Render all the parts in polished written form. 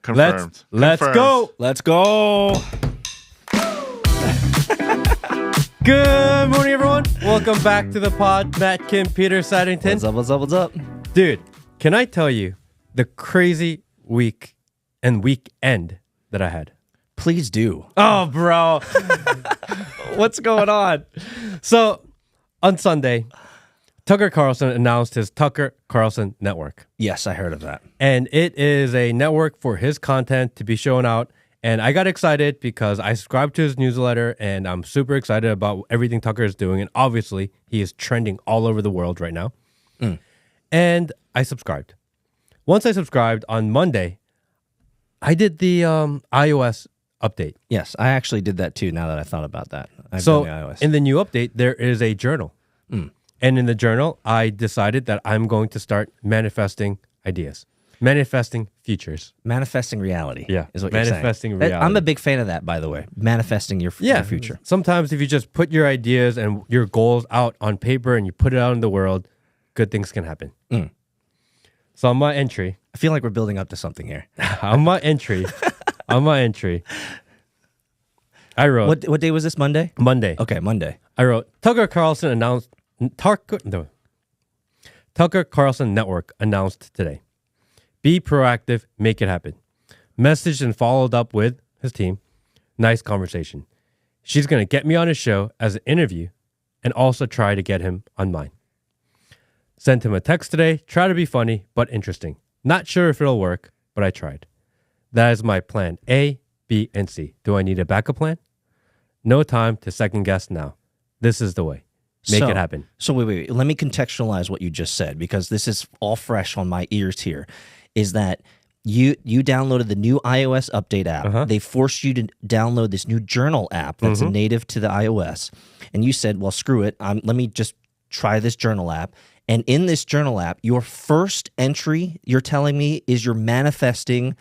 Confirmed. Let's go. Let's go. Good morning, everyone. Welcome back to the pod. Matt, Kim, Peter, Saddington. What's up? What's up? What's up? Dude, can I tell you the crazy week and weekend that I had? Please do. Oh, bro. What's going on? So, on Sunday, Tucker Carlson announced his Tucker Carlson Network. Yes, I heard of that. And it is a network for his content to be shown out. And I got excited because I subscribed to his newsletter and I'm super excited about everything Tucker is doing. And obviously, he is trending all over the world right now. And I subscribed. Once I subscribed on Monday, I did the iOS update. Yes, I actually did that too now that I thought about that. I've So done the iOS. in the new update, there is a journal. And in the journal, I decided that I'm going to start manifesting ideas, manifesting futures. Manifesting reality. Yeah, Is what manifesting you're saying. reality. I'm a big fan of that, by the way. Manifesting your future. Sometimes if you just put your ideas and your goals out on paper and you put it out in the world, good things can happen. So on my entry, I feel like we're building up to something here. on my entry, I wrote What day was this? Monday? Monday. Okay, Monday. I wrote Tucker Carlson announced Tucker Carlson Network announced today. Be proactive, make it happen. Messaged and followed up with his team. Nice conversation. She's going to get me on his show as an interview and also try to get him on mine. Sent him a text today. Try to be funny, but interesting. Not sure if it'll work, but I tried. That is my plan A, B, and C. Do I need a backup plan? No time to second guess now. This is the way. Make it happen. So wait. Let me contextualize what you just said because this is all fresh on my ears here. Is that you downloaded the new iOS update app. They forced you to download this new journal app that's native to the iOS. And you said, well, screw it. Let me just try this journal app. And in this journal app, your first entry, you're telling me, is you're manifesting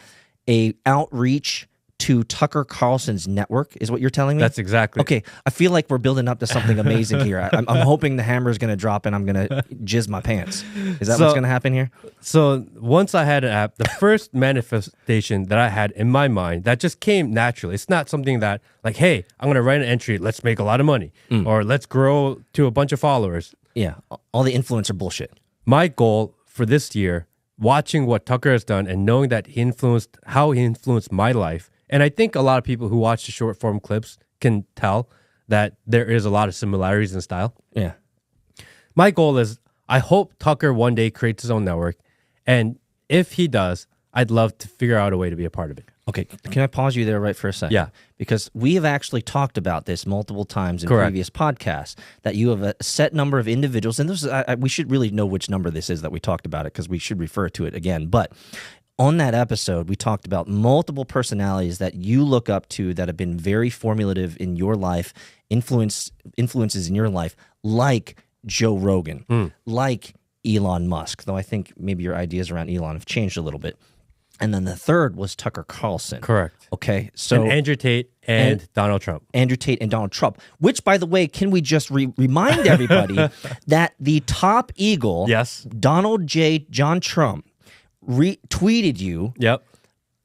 a outreach to Tucker Carlson's network, is what you're telling me? That's exactly. Okay, I feel like we're building up to something amazing here. I'm hoping the hammer is going to drop and I'm going to jizz my pants. Is that what's going to happen here? So once I had an app, the first manifestation that I had in my mind that just came naturally. It's not something that like, hey, I'm going to write an entry. Let's make a lot of money or let's grow to a bunch of followers. Yeah, all the influencer bullshit. My goal for this year, watching what Tucker has done and knowing that how he influenced my life. And I think a lot of people who watch the short form clips can tell that there is a lot of similarities in style. Yeah. My goal is I hope Tucker one day creates his own network. And if he does, I'd love to figure out a way to be a part of it. Okay, can I pause you there right for a second? Yeah. Because we have actually talked about this multiple times in Correct. previous podcasts, that you have a set number of individuals, and this is, we should really know which number this is that we talked about it because we should refer to it again. But on that episode, we talked about multiple personalities that you look up to that have been very formulative in your life, influences in your life, like Joe Rogan, like Elon Musk, though I think maybe your ideas around Elon have changed a little bit. And then the third was Tucker Carlson. Correct. Okay, so And Andrew Tate and Donald Trump. Andrew Tate and Donald Trump, which, by the way, can we just remind everybody that the top eagle, Yes. Donald J. John Trump, retweeted you, Yep.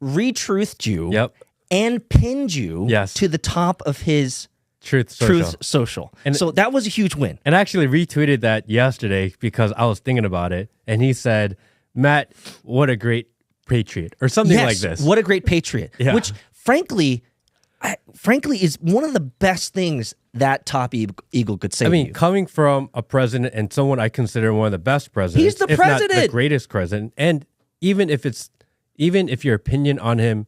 retruthed you, Yep. and pinned you Yes. to the top of his Truth Social. Truth Social. And so that was a huge win. And I actually retweeted that yesterday because I was thinking about it. And he said, Matt, what a great patriot. Or something like this. What a great patriot. Yeah. Which, frankly, is one of the best things that top eagle could say I to mean, you. coming from a president and someone I consider one of the best presidents. He's the if not president. the greatest president. And even if your opinion on him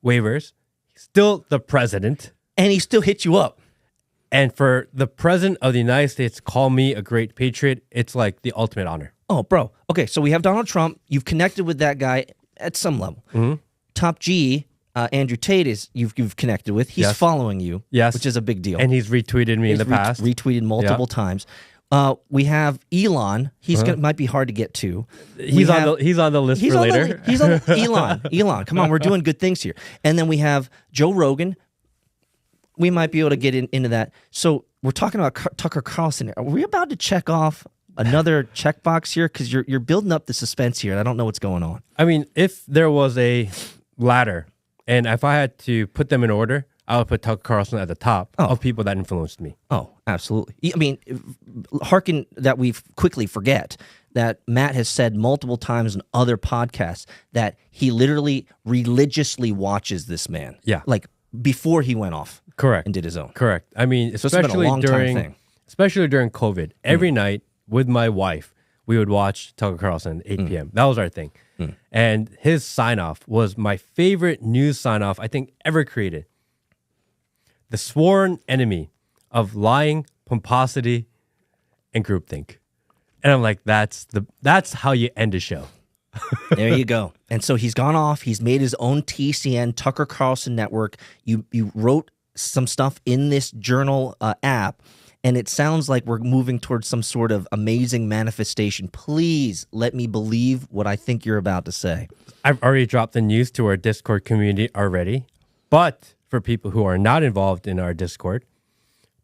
wavers, he's still the president. And he still hit you up. And for the president of the United States to call me a great patriot, it's like the ultimate honor. Oh, bro. Okay, so we have Donald Trump. You've connected with that guy at some level. Top G, Andrew Tate is you've connected with. He's Yes. following you, Yes. which is a big deal. And he's retweeted me in the past. Retweeted multiple times. We have Elon. He's might be hard to get to. He's on the list for later. He's on Elon. Come on, we're doing good things here. And then we have Joe Rogan. We might be able to get into that. So we're talking about Tucker Carlson. Are we about to check off another checkbox here? Because you're building up the suspense here, and I don't know what's going on. I mean, if there was a ladder, and if I had to put them in order, I would put Tucker Carlson at the top of people that influenced me. Oh, absolutely. I mean, hearken that we quickly forget that Matt has said multiple times in other podcasts that he literally religiously watches this man. Yeah. Like before he went off. Correct. And did his own. Correct. I mean, So it's been a long time thing. especially during COVID, every night with my wife, we would watch Tucker Carlson at 8 p.m. That was our thing. And his sign-off was my favorite news sign-off I think ever created. The sworn enemy of lying, pomposity, and groupthink. And I'm like, that's how you end a show. There you go. And so he's gone off. He's made his own TCN, Tucker Carlson Network. You wrote some stuff in this journal app, and it sounds like we're moving towards some sort of amazing manifestation. Please let me believe what I think you're about to say. I've already dropped the news to our Discord community already. But for people who are not involved in our Discord,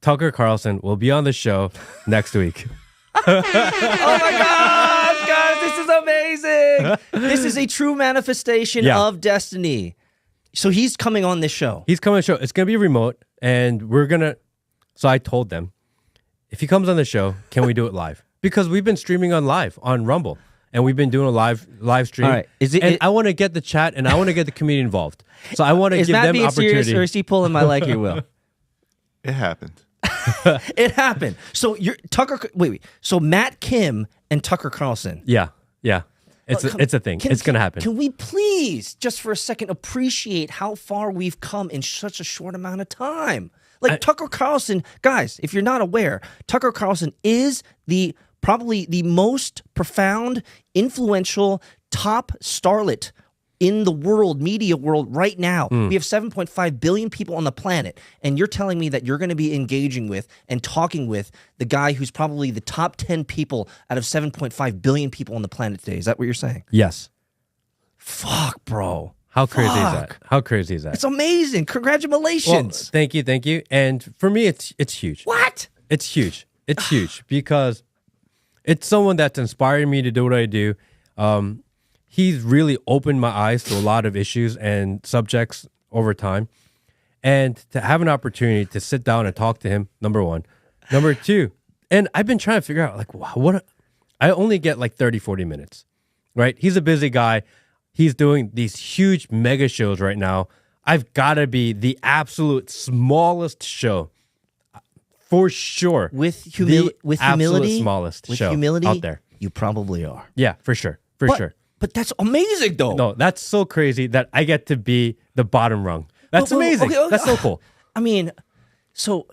Tucker Carlson will be on the show next week. Oh my gosh, guys, this is amazing. This is a true manifestation of destiny. So he's coming on this show. He's coming on the show. It's going to be remote, and we're going to... So I told them, if he comes on the show, can we do it live? Because we've been streaming on live on Rumble, and we've been doing a live stream. All right. I want to get the chat, and I want to get the community involved. So I want to give Matt them being opportunity. Serious, or is he pulling my like your will? It happened. It happened. So you're Tucker. Wait. So Matt Kim and Tucker Carlson. Yeah. It's a thing. It's going to happen. Can we please, just for a second, appreciate how far we've come in such a short amount of time? Like Tucker Carlson, guys, if you're not aware, Tucker Carlson is probably the most profound, influential, top starlet in the world, media world right now. We have 7.5 billion people on the planet, and you're telling me that you're going to be engaging with and talking with the guy who's probably the top 10 people out of 7.5 billion people on the planet today. Is that what you're saying? Yes. Fuck, bro. How crazy is that? How crazy is that? It's amazing. Congratulations. Well, thank you. And for me, it's huge. What? It's huge. It's huge because it's someone that's inspired me to do what I do. He's really opened my eyes to a lot of issues and subjects over time. And to have an opportunity to sit down and talk to him, number one. Number two, and I've been trying to figure out, like, what I only get like 30, 40 minutes, right? He's a busy guy. He's doing these huge mega shows right now. I've got to be the absolute smallest show for sure. With humility, smallest show out there. You probably are. Yeah, for sure. Sure. But that's amazing, though. No, that's so crazy that I get to be the bottom rung. That's amazing. Okay. That's so cool. I mean, so,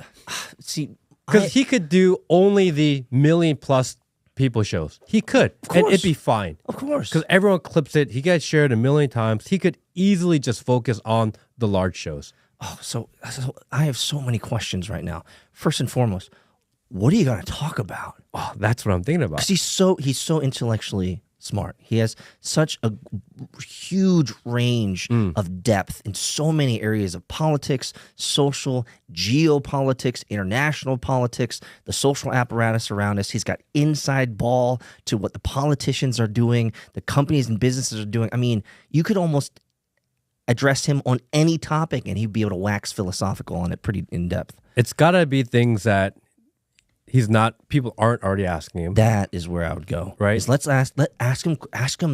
see. Because he could do only the million-plus people shows. He could. And it'd be fine. Of course. Because everyone clips it. He gets shared a million times. He could easily just focus on the large shows. Oh, so I have so many questions right now. First and foremost, what are you going to talk about? Oh, that's what I'm thinking about. Because he's so intellectually smart. He has such a huge range of depth in so many areas of politics, social, geopolitics, international politics, the social apparatus around us. He's got inside ball to what the politicians are doing, the companies and businesses are doing. I mean, you could almost address him on any topic and he'd be able to wax philosophical on it pretty in depth. It's got to be things that people aren't already asking him. That is where I would go. Right. Is let's ask him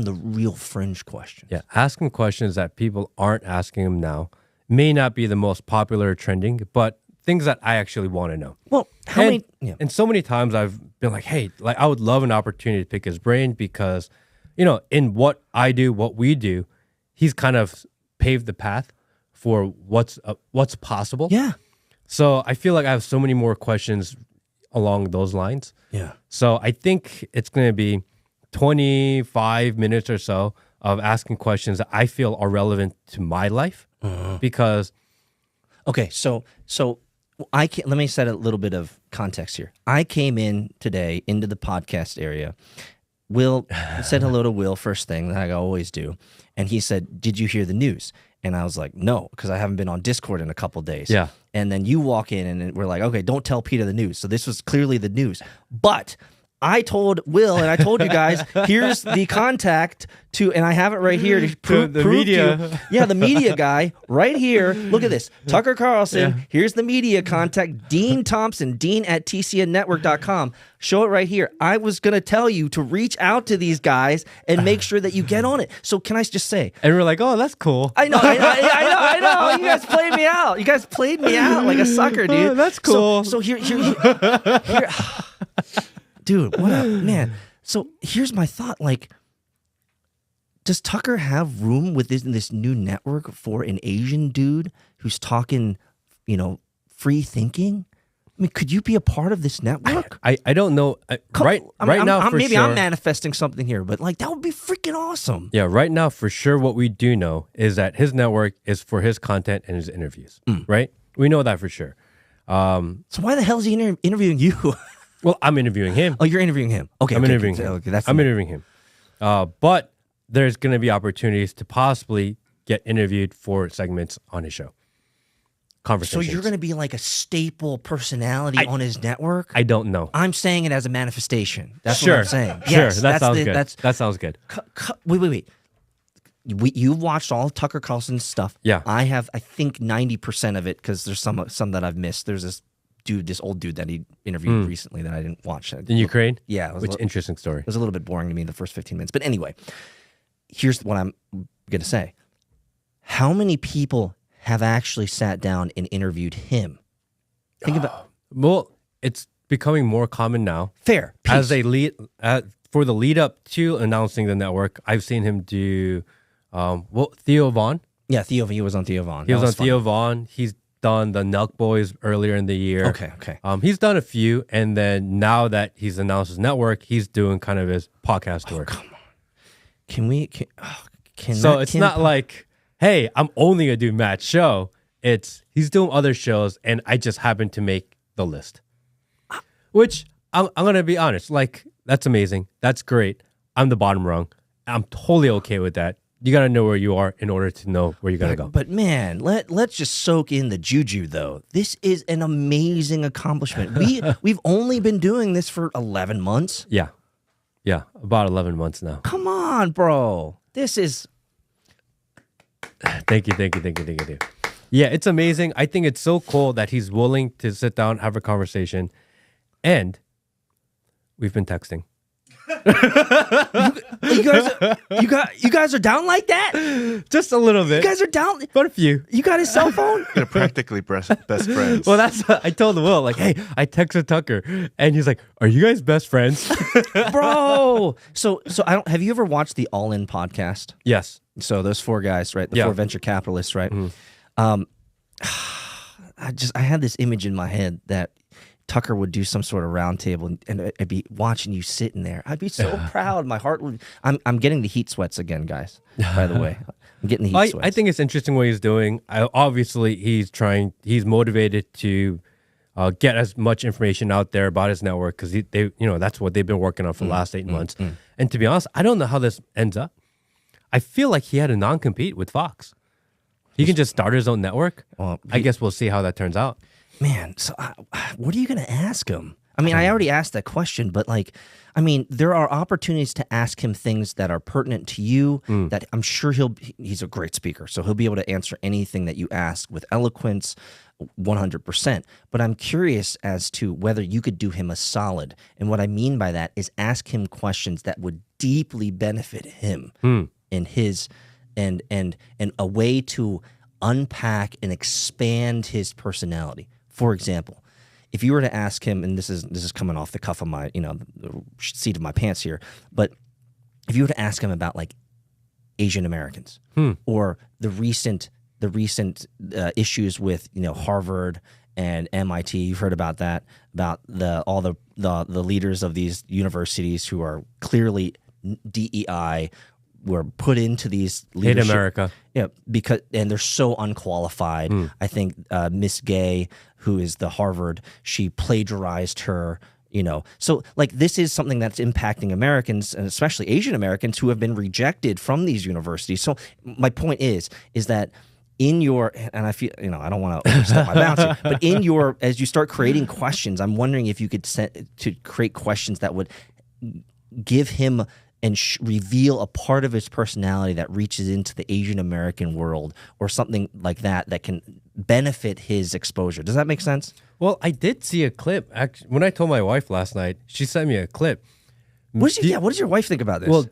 the real fringe questions. Yeah. Ask him questions that people aren't asking him now. May not be the most popular or trending, but things that I actually want to know. Well, and so many times I've been like, hey, like I would love an opportunity to pick his brain because, in what I do, what we do, he's kind of paved the path for what's possible. Yeah. So I feel like I have so many more questions along those lines. Yeah. So I think it's going to be 25 minutes or so of asking questions that I feel are relevant to my life because. Okay. So let me set a little bit of context here. I came in today into the podcast area. Will said hello to Will first thing that I always do. And he said, "Did you hear the news?" And I was like, "No, because I haven't been on Discord in a couple days." Yeah. And then you walk in and we're like, "Okay, don't tell Peter the news." So this was clearly the news. But I told Will and I told you guys, here's the contact to, and I have it right here to prove the prove media. to you. Yeah, the media guy right here. Look at this. Tucker Carlson. Yeah. Here's the media contact. Dean Thompson, dean@tcnnetwork.com. Show it right here. I was going to tell you to reach out to these guys and make sure that you get on it. So can I just say, And we're like, oh, that's cool. I know. You guys played me out. You guys played me out like a sucker, dude. Oh, that's cool. So here. Dude, what up, man? So here's my thought. Like, does Tucker have room within this new network for an Asian dude who's talking, free thinking? I mean, could you be a part of this network? I don't know. Right now, for maybe sure. I'm manifesting something here, but like that would be freaking awesome. Yeah, right now, for sure, what we do know is that his network is for his content and his interviews, right? We know that for sure. So why the hell is he interviewing you? Well, I'm interviewing him. Oh, you're interviewing him. Okay, I'm okay, interviewing okay, him. okay, that's I'm interviewing him. But there's going to be opportunities to possibly get interviewed for segments on his show. So Conversations. you're going to be like a staple personality on his network? I don't know. I'm saying it as a manifestation. That's Sure. what I'm saying. Sure, Yes, that sounds the- good. That's That sounds good. wait. You've watched all of Tucker Carlson's stuff. Yeah. I have. I think 90% of it because there's some that I've missed. There's this old dude that he interviewed recently that I didn't watch. In Ukraine? Yeah, it was Which interesting story. It was a little bit boring to me in the first 15 minutes. But anyway, here's what I'm going to say. How many people have actually sat down and interviewed him? Think about Well, it's becoming more common now. fair. As Peace. a lead, for the lead up to announcing the network, I've seen him do, Theo Vaughn. Yeah, Theo. He was on Theo Vaughn. He was That on fun. Theo Vaughn. He's done the Nelk Boys earlier in the year. Okay. He's done a few, and then now that he's announced his network, he's doing kind of his podcast tour. Can So it's not like, hey, I'm only gonna do Matt's show. It's he's doing other shows, and I just happen to make the list. Which I'm gonna be honest, like that's amazing, that's great. I'm the bottom rung. I'm totally okay with that. You gotta know where you are in order to know where you're gonna go. But man, let's just soak in the juju though. This is an amazing accomplishment. We've only been doing this for 11 months. Yeah, about 11 months now. Come on, bro. This is Thank you. Yeah, it's amazing. I think it's so cool that he's willing to sit down, have a conversation, and we've been texting. you guys are down like that? Just a little bit. You guys are down. But a few. You got his cell phone? You're practically best friends. Well, that's what I told Will, like, hey, I texted Tucker, and he's like, are you guys best friends? Bro. So I don't have you ever watched the All In podcast? Yes. So those four guys, right? The Yeah. four venture capitalists, right? I had this image in my head that Tucker would do some sort of round table and I'd be watching you sitting there. I'd be so proud. My heart would. I'm getting the heat sweats again, guys. By the way, I'm getting the heat sweats. I think it's interesting what he's doing. Obviously, he's motivated to get as much information out there about his network because that's what they've been working on for the last 8 months. And to be honest, I don't know how this ends up. I feel like he had a non-compete with Fox. He can just start his own network. Well, I guess we'll see how that turns out. Man, so what are you going to ask him? I mean, I already asked that question, but there are opportunities to ask him things that are pertinent to you that I'm sure he's a great speaker. So he'll be able to answer anything that you ask with eloquence 100%. But I'm curious as to whether you could do him a solid. And what I mean by that is ask him questions that would deeply benefit him in his and a way to unpack and expand his personality. For example, if you were to ask him, and this is coming off the cuff of my, the seat of my pants here, but if you were to ask him about like Asian Americans or the recent issues with Harvard and MIT, you've heard about that, about all the leaders of these universities who are clearly DEI were put into these leadership. Hate America. Yeah, and they're so unqualified. I think Miss Gay, who is the Harvard, she plagiarized her. So like this is something that's impacting Americans and especially Asian Americans who have been rejected from these universities. So my point is that in your, and I feel, I don't want to overstep my bounds here, but as you start creating questions, I'm wondering if you could create questions that would give him and reveal a part of his personality that reaches into the Asian American world or something like that that can benefit his exposure. Does that make sense? Well, I did see a clip. Actually, when I told my wife last night, she sent me a clip. What does your wife think about this? Well,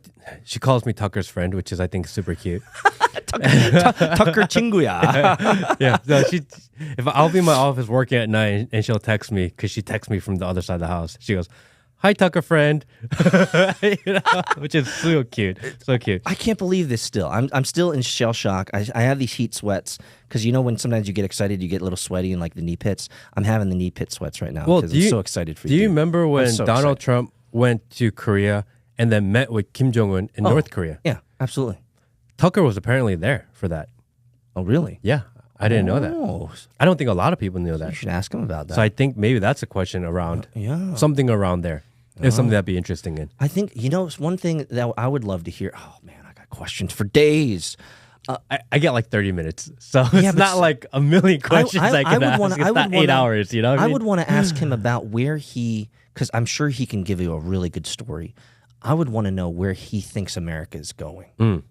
she calls me Tucker's friend, which is, I think, super cute. Tucker 친구야. Yeah. So if I'll be in my office working at night and she'll text me because she texts me from the other side of the house. She goes, "Hi, Tucker friend," which is so cute, so cute. I can't believe this. Still, I'm still in shell shock. I have these heat sweats because when sometimes you get excited, you get a little sweaty in like the knee pits. I'm having the knee pit sweats right now because I'm so excited for you. Do you remember when Donald Trump went to Korea and then met with Kim Jong-un in North Korea? Yeah, absolutely. Tucker was apparently there for that. Oh, really? Yeah, I didn't know that. I don't think a lot of people knew that. You should ask him about that. So I think maybe that's a question around something around there. It's something that'd be interesting in. I think, it's one thing that I would love to hear. Oh, man, I got questions for days. I get like 30 minutes. So it's not like a million questions I can ask. It's not 8 hours, you know what I mean? would want to ask him about where because I'm sure he can give you a really good story. I would want to know where he thinks America is going.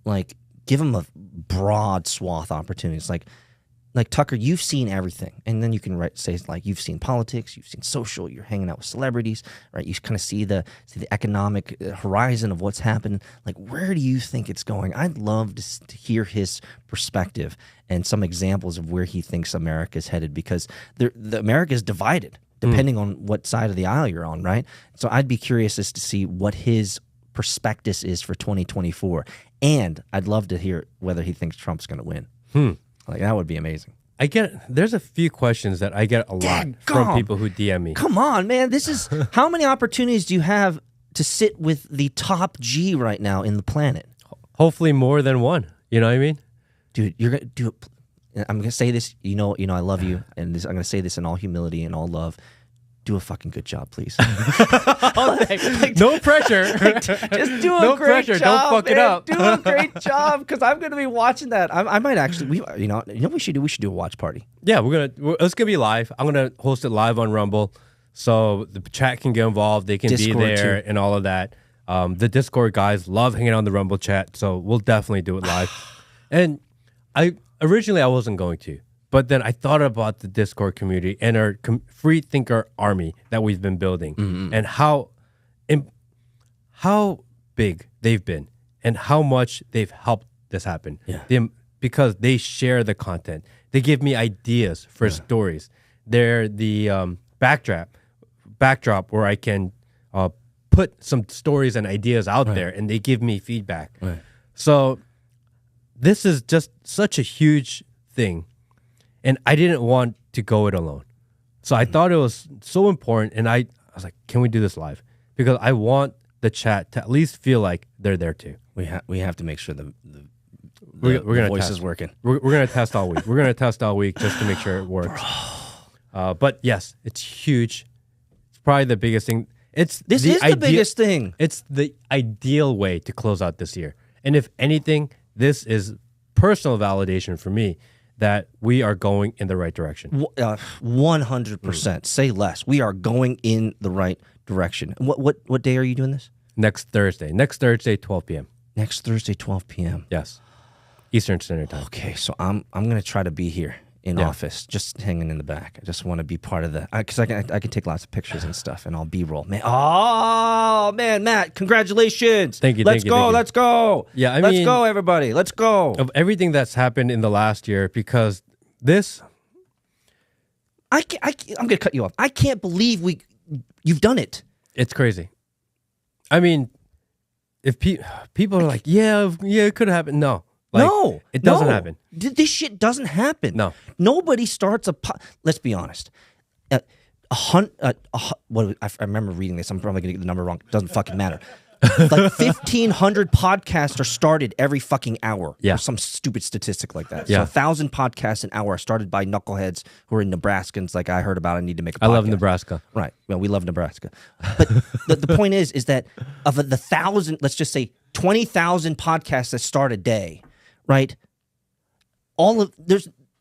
Like, give him a broad swath opportunities. Like Tucker, you've seen everything, and then you can say like you've seen politics, you've seen social, you're hanging out with celebrities, right? You kind of see the economic horizon of what's happened. Like, where do you think it's going? I'd love to hear his perspective and some examples of where he thinks America is headed, because the America is divided depending on what side of the aisle you're on, right? So I'd be curious as to see what his prospectus is for 2024, and I'd love to hear whether he thinks Trump's going to win. Like, that would be amazing. There's a few questions that I get a lot from people who DM me. Come on, man. This is, how many opportunities do you have to sit with the top G right now in the planet? Hopefully more than one. You know what I mean? Dude, you're going to do it. I'm going to say this, I love you, and I'm going to say this in all humility and all love. Do a fucking good job, please. No pressure. Just do a great job. Don't fuck it up. Do a great job, because I'm going to be watching that. I might actually, what we should do? We should do a watch party. Yeah, it's gonna be live. I'm gonna host it live on Rumble, so the chat can get involved. They can Discord be there too, and all of that. The Discord guys love hanging out in the Rumble chat, so we'll definitely do it live. And originally I wasn't going to. But then I thought about the Discord community and our free thinker army that we've been building, and how big they've been and how much they've helped this happen. Yeah. Because they share the content. They give me ideas for stories. They're the backdrop where I can put some stories and ideas out there, and they give me feedback. Right. So this is just such a huge thing. And I didn't want to go it alone. So I thought it was so important. And I was like, can we do this live? Because I want the chat to at least feel like they're there too. We have to make sure the voice is working. We're going to test all week. We're going to test all week just to make sure it works. But yes, it's huge. It's probably the biggest thing. This is the biggest thing. It's the ideal way to close out this year. And if anything, this is personal validation for me that we are going in the right direction. 100%. Say less. We are going in the right direction. What day are you doing this? Next Thursday. Next Thursday, 12 p.m. Next Thursday, 12 p.m. Yes. Eastern Standard Time. Okay, so I'm going to try to be here in office, just hanging in the back. I just want to be part of the, because I can take lots of pictures and stuff, and I'll B-roll. Man, Matt, congratulations. Thank you. Let's go. Yeah, let's go, everybody. Let's go. Of everything that's happened in the last year, because this, I'm going to cut you off. I can't believe you've done it. It's crazy. I mean, if people are like, yeah, it could have happened. No. No, it doesn't happen. This shit doesn't happen. No, nobody starts let's be honest. I remember reading this. I'm probably gonna get the number wrong. It doesn't fucking matter. Like 1,500 podcasts are started every fucking hour. Yeah, or some stupid statistic like that. Yeah. So 1,000 podcasts an hour are started by knuckleheads who are in Nebraskans. Like I heard about, I need to make a podcast. I love Nebraska. Right. Well, we love Nebraska. But the point is that of the 1,000, let's just say 20,000 podcasts that start a day. Right,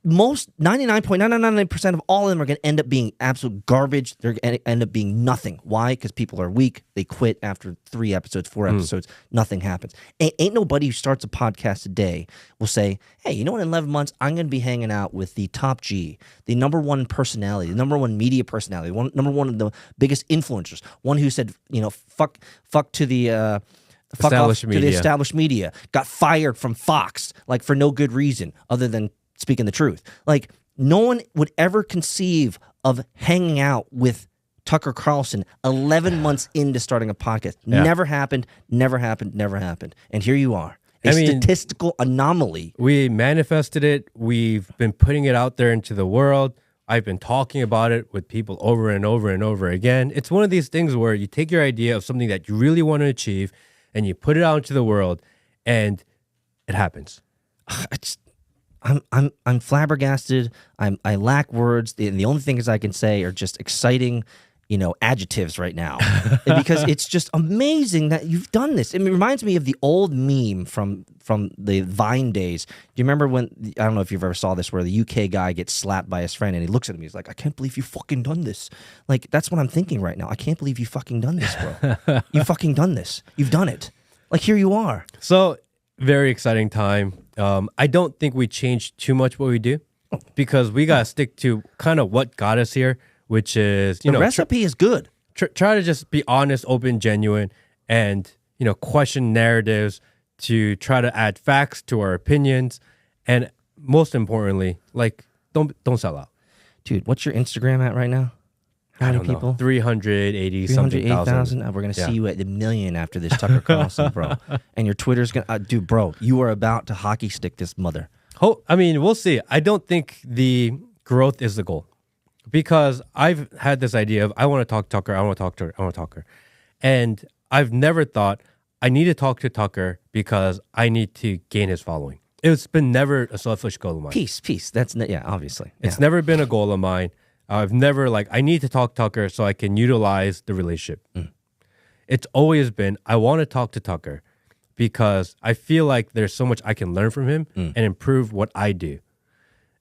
most 99.999% of all of them are going to end up being absolute garbage. They're going to end up being nothing. Why? Because people are weak. They quit after 3 episodes, 4 episodes. Nothing happens. Ain't nobody who starts a podcast today will say, hey, you know what? In 11 months, I'm going to be hanging out with the top G, the #1 personality, the #1 media personality, #1 of the biggest influencers, one who said, fuck to the... Fuck off to the established media, got fired from Fox, like for no good reason other than speaking the truth. Like, no one would ever conceive of hanging out with Tucker Carlson 11 months into starting a podcast. Yeah. Never happened. And here you are. A statistical anomaly. We manifested it. We've been putting it out there into the world. I've been talking about it with people over and over and over again. It's one of these things where you take your idea of something that you really want to achieve and you put it out into the world, and it happens. I'm flabbergasted. I lack words. The only things I can say are just exciting, adjectives right now, because it's just amazing that you've done this. It reminds me of the old meme from the Vine days. Do you remember when, I don't know if you've ever saw this, where the UK guy gets slapped by his friend and he looks at him, he's like, I can't believe you fucking done this. Like, that's what I'm thinking right now. I can't believe you fucking done this, bro. You fucking done this. You've done it. Like, here you are. So, very exciting time. I don't think we changed too much what we do, because we got to stick to kind of what got us here, which is, the recipe is good. Try to just be honest, open, genuine, and, question narratives to try to add facts to our opinions. And most importantly, like, don't sell out. Dude, what's your Instagram at right now? How many people? 380,000. We're going to see you at the million after this Tucker Carlson, bro. And your Twitter's going to... dude, bro, you are about to hockey stick this mother. We'll see. I don't think the growth is the goal, because I've had this idea of, I want to talk Tucker, I want to talk to her, I want to talk to her. And I've never thought I need to talk to Tucker because I need to gain his following. It's been never a selfish goal of mine. Peace. That's, obviously. It's never been a goal of mine. I've never, I need to talk Tucker so I can utilize the relationship. It's always been, I want to talk to Tucker because I feel like there's so much I can learn from him and improve what I do.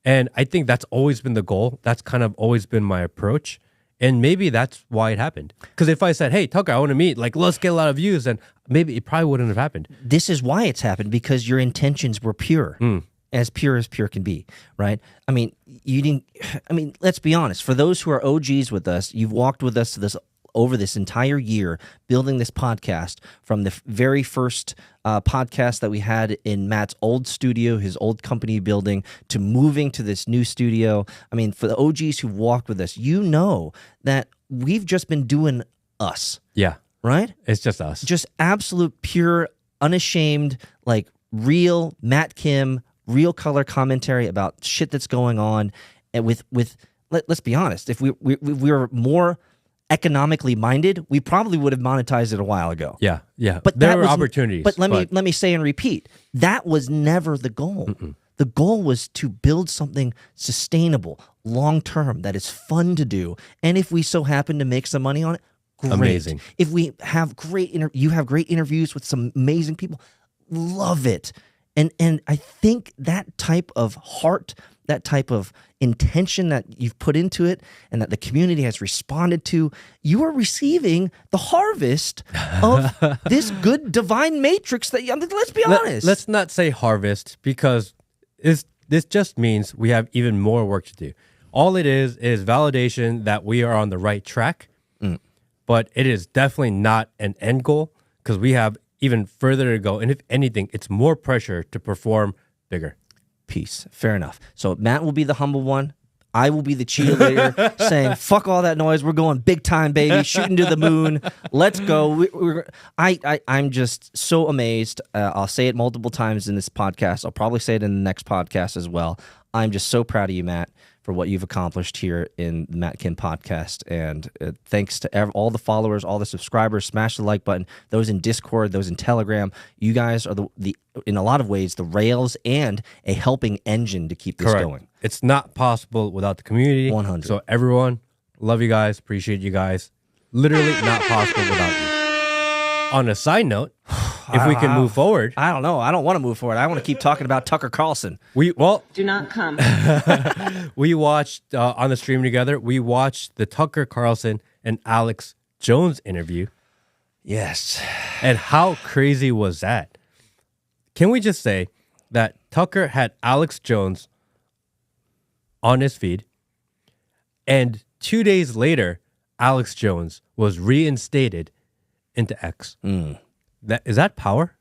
And I think that's always been the goal. That's kind of always been my approach. And maybe that's why it happened. Because if I said, hey, Tucker, I want to meet, let's get a lot of views, then maybe it probably wouldn't have happened. This is why it's happened, because your intentions were pure. As pure can be, right? Let's be honest. For those who are OGs with us, you've walked with us over this entire year, building this podcast from the very first podcast that we had in Matt's old studio, his old company building, to moving to this new studio. For the OGs who've walked with us, you know that we've just been doing us. Yeah. Right? It's just us. Just absolute, pure, unashamed, real Matt Kim, real color commentary about shit that's going on. And let's be honest, if we were more economically minded, we probably would have monetized it a while ago. Yeah. But there were opportunities. But let me say and repeat, that was never the goal. The goal was to build something sustainable, long term, that is fun to do. And if we so happen to make some money on it, great. Amazing. If we have you have great interviews with some amazing people, love it. And I think that type of heart, that type of intention that you've put into it and that the community has responded to, you are receiving the harvest of this good divine matrix that, let's be honest. Let's not say harvest, because this just means we have even more work to do. All it is validation that we are on the right track, but it is definitely not an end goal, because we have even further to go. And if anything, it's more pressure to perform bigger. Peace. Fair enough. So Matt will be the humble one. I will be the cheerleader saying, fuck all that noise. We're going big time, baby. Shooting to the moon. Let's go. I'm just so amazed. I'll say it multiple times in this podcast. I'll probably say it in the next podcast as well. I'm just so proud of you, Matt, for what you've accomplished here in the Matt Kim podcast. And thanks to all the followers, all the subscribers. Smash the like button. Those in Discord, those in Telegram. You guys are the in a lot of ways, the rails and a helping engine to keep this going. It's not possible without the community. 100. So everyone, love you guys, appreciate you guys. Literally not possible without you. On a side note, if we can move forward. I don't know. I don't want to move forward. I want to keep talking about Tucker Carlson. Do not come. We watched on the stream together. We watched the Tucker Carlson and Alex Jones interview. Yes. And how crazy was that? Can we just say that Tucker had Alex Jones on his feed, and 2 days later, Alex Jones was reinstated into X. Is that power?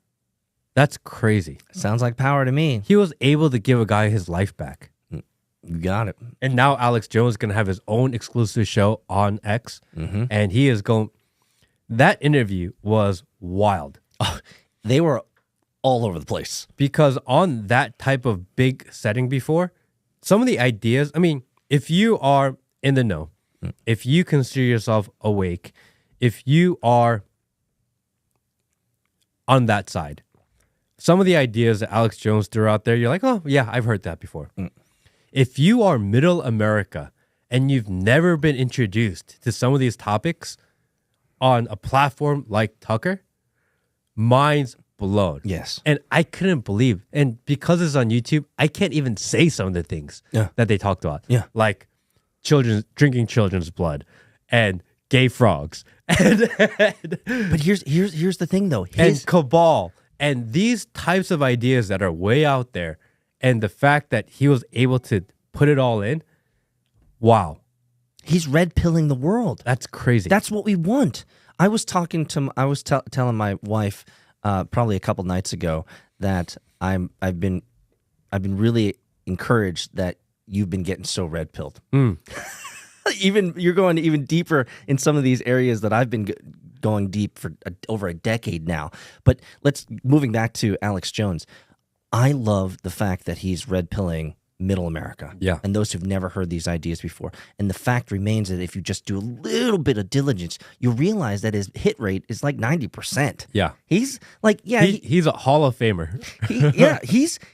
That's crazy. Sounds like power to me. He was able to give a guy his life back. You got it. And now Alex Jones is going to have his own exclusive show on X. And he is going... That interview was wild. Oh, they were all over the place. Because on that type of big setting before, some of the ideas... I mean, if you are in the know, if you consider yourself awake, if you are on that side, some of the ideas that Alex Jones threw out there, you're like, oh, yeah, I've heard that before. If you are middle America and you've never been introduced to some of these topics on a platform like Tucker, mind's blown. Yes. And I couldn't believe, and because it's on YouTube, I can't even say some of the things that they talked about. Yeah. Like drinking children's blood and gay frogs. But here's the thing, though. And cabal. And these types of ideas that are way out there, and the fact that he was able to put it all in, wow. He's red-pilling the world. That's crazy. That's what we want. I was telling my wife probably a couple nights ago that I've been really encouraged that you've been getting so red-pilled. Even you're going even deeper in some of these areas that I've been going deep for over a decade now. But moving back to Alex Jones, I love the fact that he's red-pilling middle America. Yeah. And those who've never heard these ideas before. And the fact remains that if you just do a little bit of diligence, you'll realize that his hit rate is like 90%. Yeah. He's like, he's a Hall of Famer.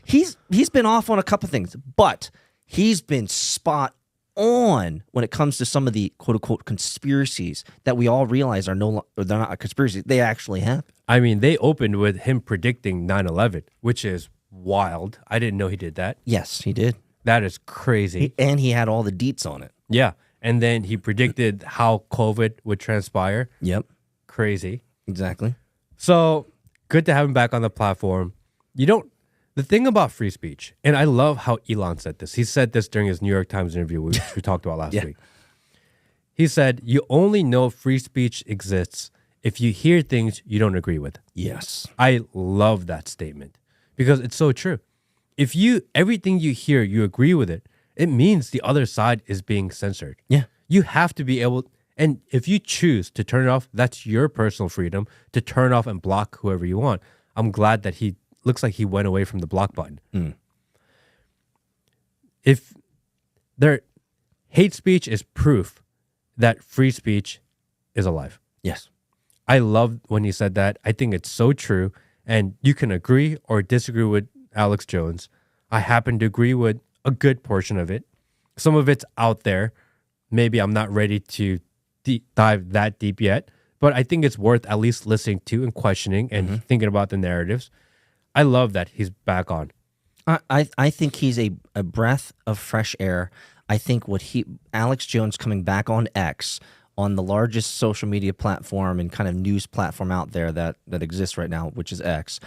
He's been off on a couple things, but he's been spot on when it comes to some of the quote unquote conspiracies that we all realize they're not a conspiracy. They actually happen. I mean, they opened with him predicting 9/11, which is wild. I didn't know he did that. Yes, he did. That is crazy. And he had all the deets on it. Yeah. And then he predicted how COVID would transpire. Yep. Crazy. Exactly. So good to have him back on the platform. The thing about free speech, and I love how Elon said this. He said this during his New York Times interview, which we talked about last week. He said, you only know free speech exists if you hear things you don't agree with. Yes. I love that statement because it's so true. If everything you hear, you agree with it, it means the other side is being censored. Yeah. You have to be able, and if you choose to turn it off, that's your personal freedom to turn off and block whoever you want. I'm glad that looks like he went away from the block button. If hate speech is proof that free speech is alive. Yes. I love when he said that. I think it's so true. And you can agree or disagree with Alex Jones. I happen to agree with a good portion of it. Some of it's out there. Maybe I'm not ready to dive that deep yet, but I think it's worth at least listening to and questioning and thinking about the narratives. I love that he's back on. I think he's a breath of fresh air. I think Alex Jones coming back on X, on the largest social media platform and kind of news platform out there that exists right now, which is X.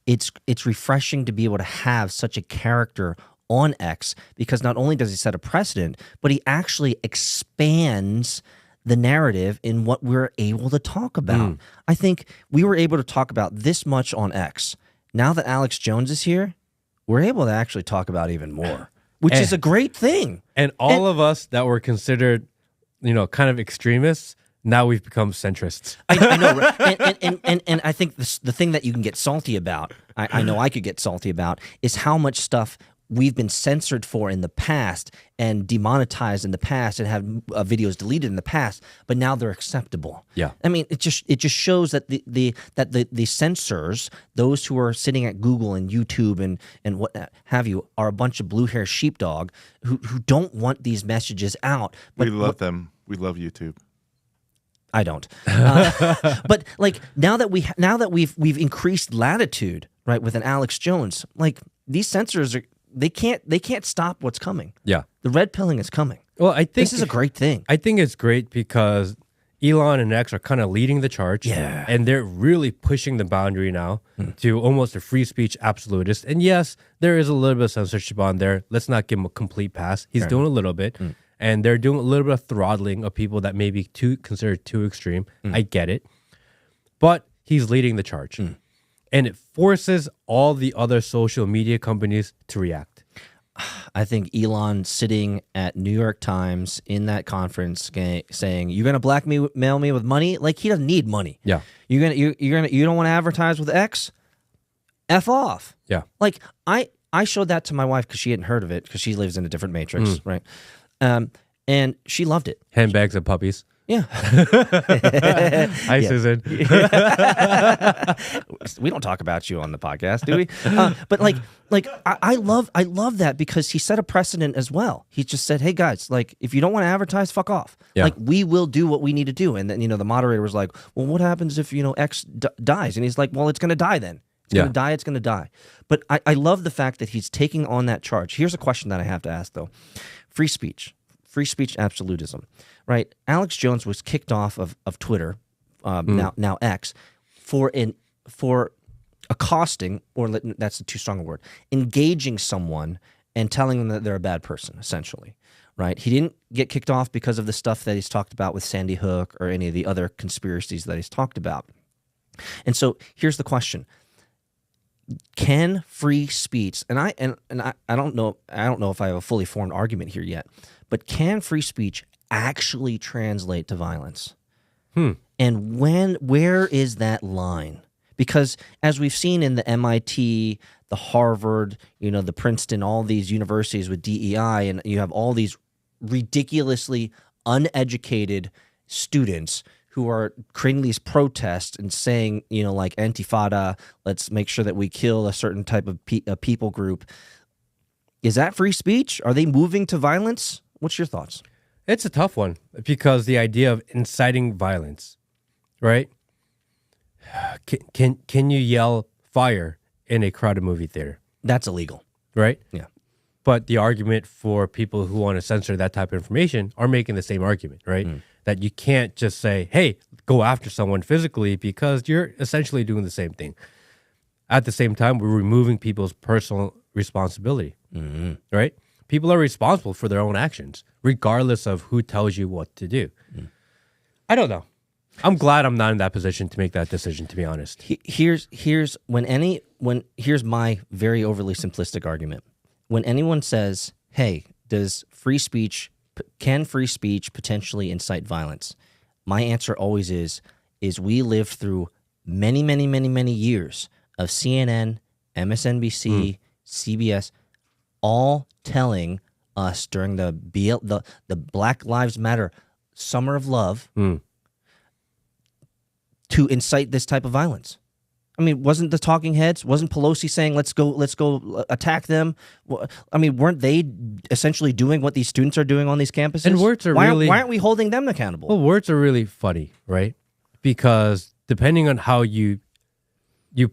It's refreshing to be able to have such a character on X because not only does he set a precedent, but he actually expands the narrative in what we're able to talk about. I think we were able to talk about this much on X. Now that Alex Jones is here, we're able to actually talk about even more, which is a great thing. And all of us that were considered, kind of extremists, now we've become centrists. I know, right? and I think the thing that you can get salty about, I know I could get salty about, is how much stuff we've been censored for in the past and demonetized in the past and have videos deleted in the past, but now they're acceptable. Yeah. I mean, it just shows that the censors, those who are sitting at Google and YouTube and what have you, are a bunch of blue hair sheepdog who don't want these messages out. But we love them. We love YouTube. I don't. But like now that we've increased latitude, right, with an Alex Jones, like these censors they can't stop what's coming. Yeah. The red pilling is coming. Well, I think this is a great thing. I think it's great because Elon and X are kind of leading the charge. Yeah. And they're really pushing the boundary now to almost a free speech absolutist. And yes, there is a little bit of censorship on there. Let's not give him a complete pass. He's doing a little bit. And they're doing a little bit of throttling of people that may be considered too extreme. I get it. But he's leading the charge. And it forces all the other social media companies to react. I think Elon sitting at New York Times in that conference saying, "You're gonna blackmail me with money?" Like he doesn't need money. Yeah. You don't want to advertise with X? F off. Yeah. Like I showed that to my wife because she hadn't heard of it because she lives in a different matrix, right? And she loved it. Handbags and puppies. Yeah. Hi, Susan. We don't talk about you on the podcast, do we? But I love that because he set a precedent as well. He just said, "Hey guys, like if you don't want to advertise, fuck off. Yeah. Like we will do what we need to do." And then the moderator was like, "Well, what happens if X dies?" And he's like, "Well, it's going to die then. It's going to die. It's going to die." But I love the fact that he's taking on that charge. Here's a question that I have to ask though: free speech absolutism. Right, Alex Jones was kicked off of Twitter, now X, for accosting, or that's too strong a word, engaging someone and telling them that they're a bad person, essentially. Right, he didn't get kicked off because of the stuff that he's talked about with Sandy Hook or any of the other conspiracies that he's talked about. And so here's the question: can free speech, and I don't know if I have a fully formed argument here yet, but can free speech actually translate to violence? And where is that line? Because as we've seen in the MIT, the Harvard, the Princeton, all these universities with DEI, and you have all these ridiculously uneducated students who are creating these protests and saying, like Antifada, let's make sure that we kill a certain type of people group. Is that free speech? Are they moving to violence? What's your thoughts? It's a tough one because the idea of inciting violence, right? Can you yell fire in a crowded movie theater? That's illegal. Right? Yeah. But the argument for people who want to censor that type of information are making the same argument, right? That you can't just say, hey, go after someone physically because you're essentially doing the same thing. At the same time, we're removing people's personal responsibility, right? People are responsible for their own actions, regardless of who tells you what to do. I don't know. I'm glad I'm not in that position to make that decision, to be honest. Here's my very overly simplistic argument. When anyone says, hey, can free speech potentially incite violence? My answer always is we lived through many, many, many, many years of CNN, MSNBC, CBS, all telling us during the Black Lives Matter Summer of Love to incite this type of violence. I mean, wasn't the talking heads? Wasn't Pelosi saying, let's go attack them? I mean, weren't they essentially doing what these students are doing on these campuses? And words are why really... Why aren't we holding them accountable? Well, words are really funny, right? Because depending on how you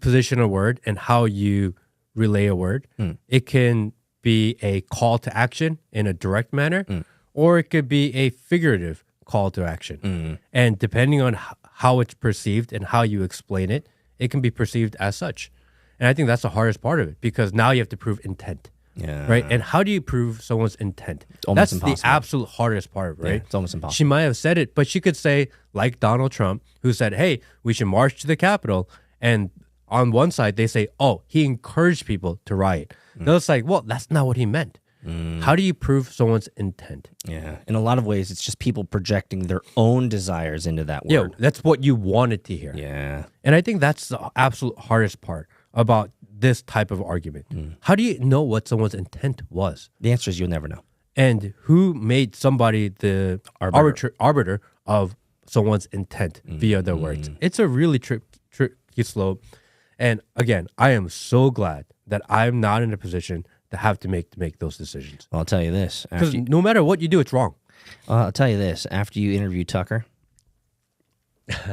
position a word and how you relay a word, it can be a call to action in a direct manner, or it could be a figurative call to action. And depending on how it's perceived and how you explain it, it can be perceived as such. And I think that's the hardest part of it because now you have to prove intent. Yeah. Right? And how do you prove someone's intent? Almost That's impossible. the absolute hardest part, right? Yeah, it's almost impossible. She might have said it, but she could say, like Donald Trump, who said, hey, we should march to the Capitol. And on one side, they say, oh, he encouraged people to riot. The other side, well, that's not what he meant. How do you prove someone's intent? Yeah. In a lot of ways, it's just people projecting their own desires into that word. Yeah, that's what you wanted to hear. Yeah. And I think that's the absolute hardest part about this type of argument. How do you know what someone's intent was? The answer is you'll never know. And who made somebody the arbiter of someone's intent via their words? It's a really tricky slope. And again, I am so glad that I'm not in a position to have to make those decisions. Well, I'll tell you this. Because no matter what you do, it's wrong. I'll tell you this. After you interview Tucker,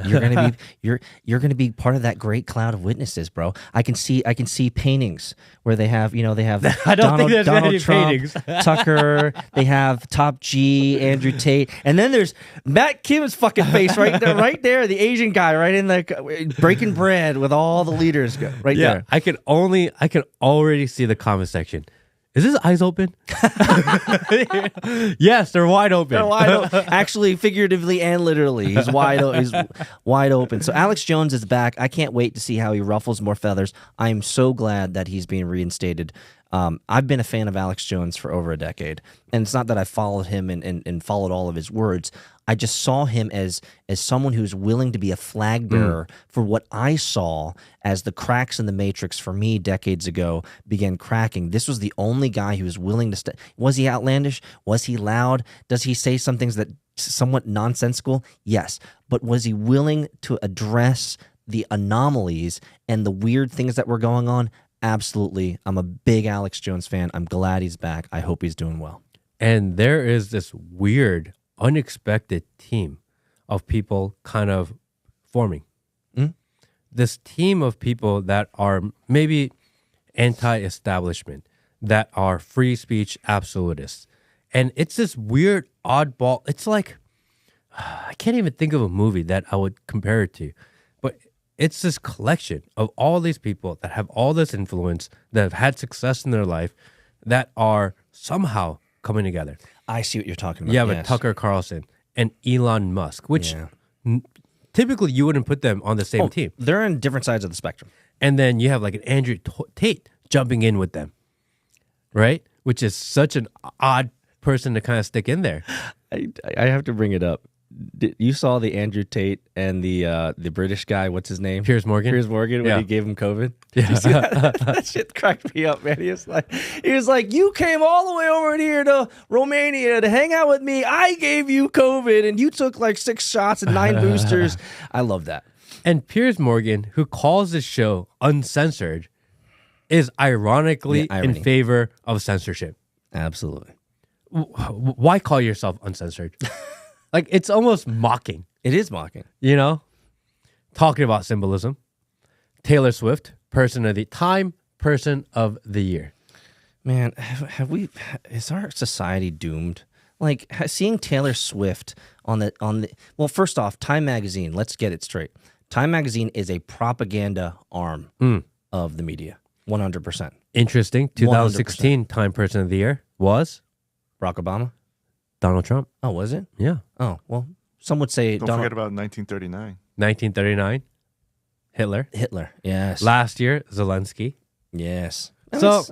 You're gonna be you're gonna be part of that great cloud of witnesses, bro. I can see paintings where they have I don't think there's Donald any Trump, paintings. Tucker. They have Top G, Andrew Tate, and then there's Matt Kim's fucking face right there, the Asian guy right in the breaking bread with all the leaders right there. I can already see the comment section. Is his eyes open? Yes, they're wide open. They're wide open. Actually, figuratively and literally, he's wide open. So Alex Jones is back. I can't wait to see how he ruffles more feathers. I'm so glad that he's being reinstated. I've been a fan of Alex Jones for over a decade, and it's not that I followed him and followed all of his words. I just saw him as someone who's willing to be a flag bearer for what I saw as the cracks in the matrix for me decades ago began cracking. This was the only guy who was willing to was he outlandish? Was he loud? Does he say some things that somewhat nonsensical? Yes. But was he willing to address the anomalies and the weird things that were going on? Absolutely. I'm a big Alex Jones fan. I'm glad he's back. I hope he's doing well. And there is this weird, unexpected team of people kind of forming. This team of people that are maybe anti-establishment, that are free speech absolutists. And it's this weird oddball. It's like, I can't even think of a movie that I would compare it to, but it's this collection of all these people that have all this influence, that have had success in their life, that are somehow coming together. I see what you're talking about. Yeah, but Tucker Carlson and Elon Musk, which typically you wouldn't put them on the same team. They're on different sides of the spectrum. And then you have like an Andrew Tate jumping in with them, right? Which is such an odd person to kind of stick in there. I have to bring it up. You saw the Andrew Tate and the British guy, what's his name? Piers Morgan. When he gave him COVID. Yeah. Did you see that? That shit cracked me up, man. He was like, you came all the way over here to Romania to hang out with me. I gave you COVID and you took like 6 shots and 9 boosters. I love that. And Piers Morgan, who calls this show uncensored, is ironically in favor of censorship. Absolutely. Why call yourself uncensored? Like, it's almost mocking. It is mocking. You know? Talking about symbolism. Taylor Swift, person of the year. Man, is our society doomed? Like, seeing Taylor Swift on the well, first off, Time Magazine, let's get it straight. Time Magazine is a propaganda arm of the media. 100%. Interesting. 2016 100%. Time Person of the Year was? Barack Obama? Donald Trump. Oh, was it? Yeah. Oh, well, some would say Don't forget about 1939. 1939. Hitler. Yes. Last year, Zelensky. Yes. So,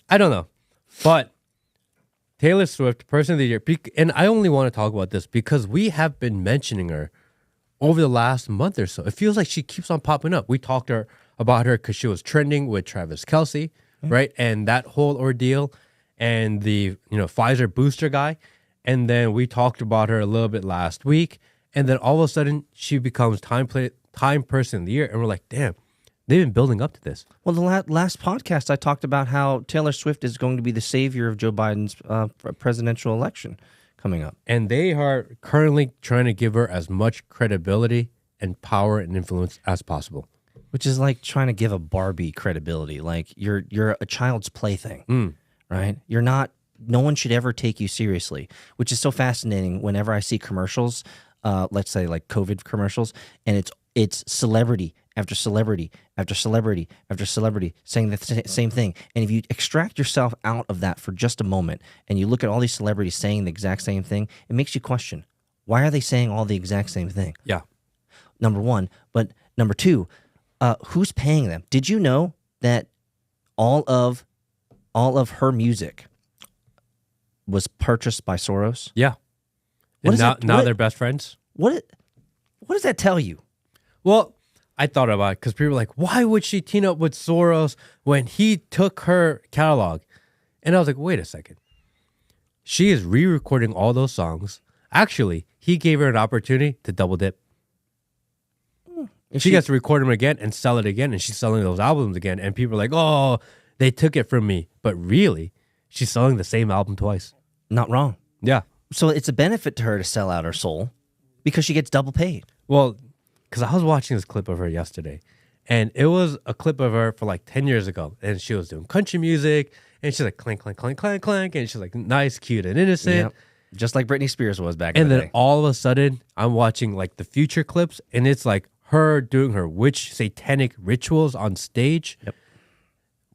I don't know. But Taylor Swift, Person of the Year, and I only want to talk about this because we have been mentioning her over the last month or so. It feels like she keeps on popping up. We talked about her because she was trending with Travis Kelce, right? And that whole ordeal and the Pfizer booster guy. And then we talked about her a little bit last week. And then all of a sudden, she becomes Time Person of the Year. And we're like, damn, they've been building up to this. Well, the last podcast, I talked about how Taylor Swift is going to be the savior of Joe Biden's presidential election coming up. And they are currently trying to give her as much credibility and power and influence as possible. Which is like trying to give a Barbie credibility. Like, you're a child's plaything, right? You're not. No one should ever take you seriously, which is so fascinating whenever I see commercials, let's say like COVID commercials, and it's celebrity after celebrity after celebrity after celebrity saying the same thing. And if you extract yourself out of that for just a moment and you look at all these celebrities saying the exact same thing, it makes you question, why are they saying all the exact same thing? Yeah. Number one. But number two, who's paying them? Did you know that all of her music was purchased by Soros? Yeah. Now they're best friends. What does that tell you? Well, I thought about it because people were like, why would she team up with Soros when he took her catalog? And I was like, wait a second. She is re-recording all those songs. Actually, he gave her an opportunity to double dip. She gets to record them again and sell it again, and she's selling those albums again. And people are like, oh, they took it from me. But really, she's selling the same album twice. Not wrong. Yeah. So it's a benefit to her to sell out her soul because she gets double paid. Well, because I was watching this clip of her yesterday, and it was a clip of her for like 10 years ago, and she was doing country music, and she's like clank, clank, clank, clank, clank, and she's like nice, cute, and innocent. Yep. Just like Britney Spears was back in And the then day. all of a sudden, I'm watching like the future clips, and it's like her doing her witch satanic rituals on stage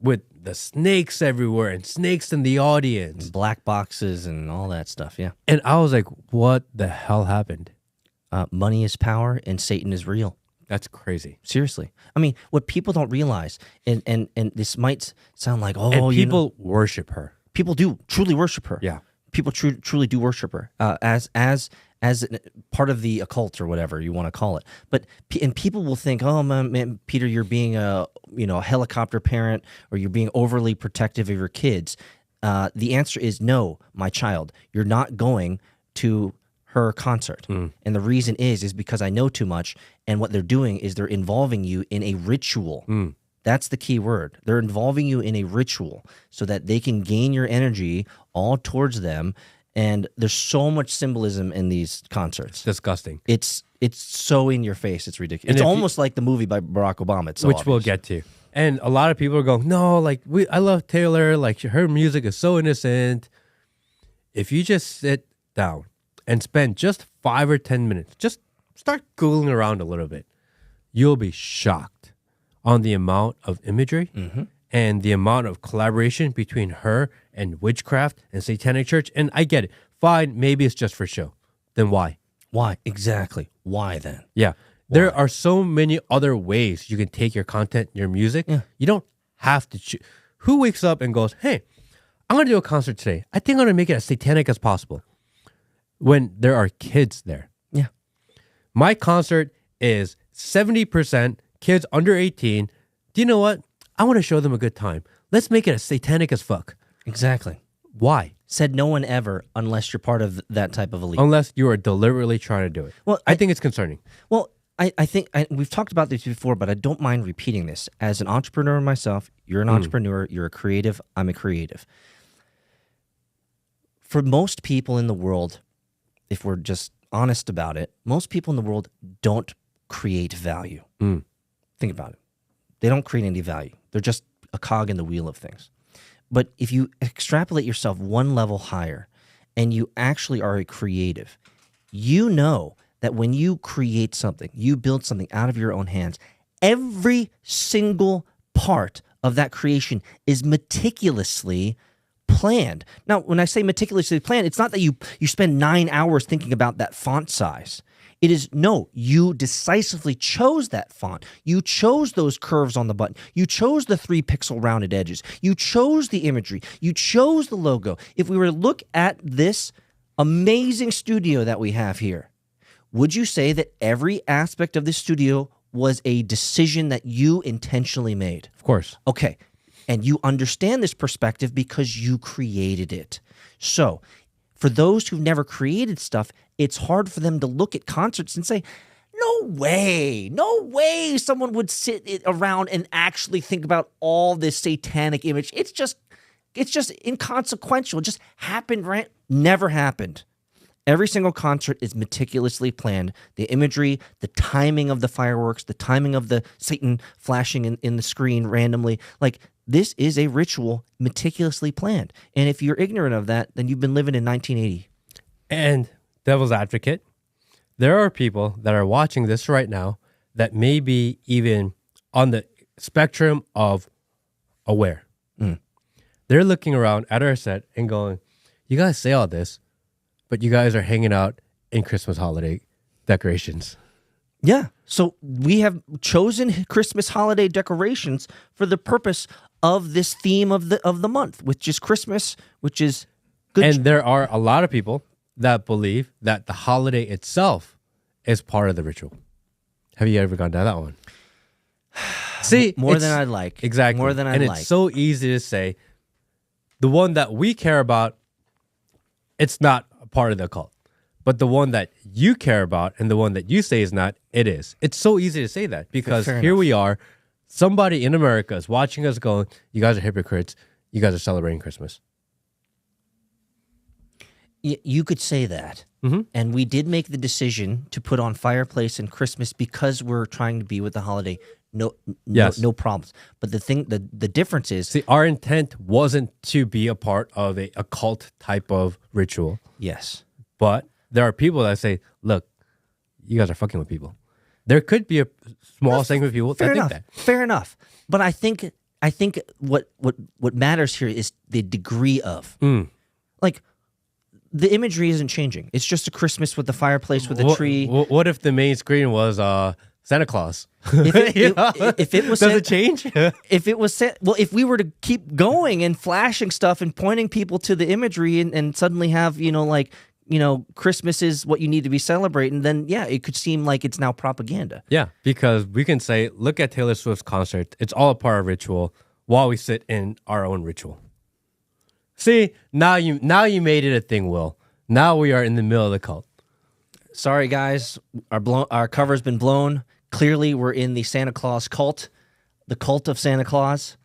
with the snakes everywhere and snakes in the audience. Black boxes and all that stuff, yeah. And I was like, what the hell happened? Money is power and Satan is real. That's crazy. Seriously. I mean, what people don't realize, and this might sound like, oh, And you know, people worship her. people do truly worship her. Yeah. People truly do worship her as part of the occult or whatever you want to call it. But and people will think, oh man, Peter, you're being a helicopter parent, or you're being overly protective of your kids. The answer is no, my child. You're not going to her concert, and the reason is because I know too much, and what they're doing is they're involving you in a ritual. That's the key word. They're involving you in a ritual so that they can gain your energy all towards them. And there's so much symbolism in these concerts. It's disgusting. It's so in your face. It's ridiculous. And It's almost like the movie by Barack Obama. It's so which obvious. we'll get to. And a lot of people are going, no, like I love Taylor. Like her music is so innocent. If you just sit down and spend just 5 or 10 minutes, just start Googling around a little bit, you'll be shocked on the amount of imagery and the amount of collaboration between her and witchcraft and satanic church. And I get it. Fine, maybe it's just for show. Then why? Why? Exactly. Why then? Yeah. There are so many other ways you can take your content, your music. Yeah. You don't have to choose. Who wakes up and goes, hey, I'm going to do a concert today. I think I'm going to make it as satanic as possible. When there are kids there. Yeah. My concert is 70% kids under 18. Do you know what? I want to show them a good time. Let's make it as satanic as fuck. Exactly. Why? Said no one ever, unless you're part of that type of elite. Unless you are deliberately trying to do it. Well, I think it's concerning. Well, I think we've talked about this before, but I don't mind repeating this. As an entrepreneur myself, you're an entrepreneur, you're a creative, I'm a creative. For most people in the world, if we're just honest about it, most people in the world don't create value. Think about it. They don't create any value. They're just a cog in the wheel of things. But if you extrapolate yourself one level higher and you actually are a creative, you know that when you create something, you build something out of your own hands, every single part of that creation is meticulously planned. Now, when I say meticulously planned, it's not that you spend 9 hours thinking about that font size. It is, no, you decisively chose that font. You chose those curves on the button. You chose the 3-pixel rounded edges. You chose the imagery. You chose the logo. If we were to look at this amazing studio that we have here, would you say that every aspect of this studio was a decision that you intentionally made? Of course. Okay. And you understand this perspective because you created it. So, for those who've never created stuff, it's hard for them to look at concerts and say, no way someone would sit around and actually think about all this satanic image. It's just inconsequential. It just happened, right? Never happened. Every single concert is meticulously planned. The imagery, the timing of the fireworks, the timing of the Satan flashing in the screen randomly. Like, this is a ritual meticulously planned. And if you're ignorant of that, then you've been living in 1980. And devil's advocate, there are people that are watching this right now that may be even on the spectrum of aware. They're looking around at our set and going, you guys say all this, but you guys are hanging out in Christmas holiday decorations. Yeah. So we have chosen Christmas holiday decorations for the purpose of this theme of the month, which is Christmas, which is good. And there are a lot of people that believe that the holiday itself is part of the ritual. Have you ever gone down that one? See, more than I'd like. Exactly. More than I'd like. And it's so easy to say, the one that we care about, it's not a part of the cult. But the one that you care about and the one that you say is not, it is. It's so easy to say that because Fair here enough. we are. Somebody in America is watching us going, you guys are hypocrites. You guys are celebrating Christmas. You could say that. And we did make the decision to put on fireplace and Christmas because we're trying to be with the holiday. No problems. But the difference is, see, our intent wasn't to be a part of a cult type of ritual. yes, But there are people that say, look, you guys are fucking with people. There could be a small segment of people that think that. Fair enough. But I think what matters here is the degree of like. The imagery isn't changing. It's just a Christmas with the fireplace with a tree. What if the main screen was Santa Claus? If it was, does it change? If it was, if we were to keep going and flashing stuff and pointing people to the imagery and suddenly have Christmas is what you need to be celebrating, then yeah, it could seem like it's now propaganda. Yeah, because we can say, look at Taylor Swift's concert. It's all a part of ritual while we sit in our own ritual. See, now you made it a thing, Will. Now we are in the middle of the cult. Sorry, guys. Our cover's been blown. Clearly, we're in the Santa Claus cult, the cult of Santa Claus.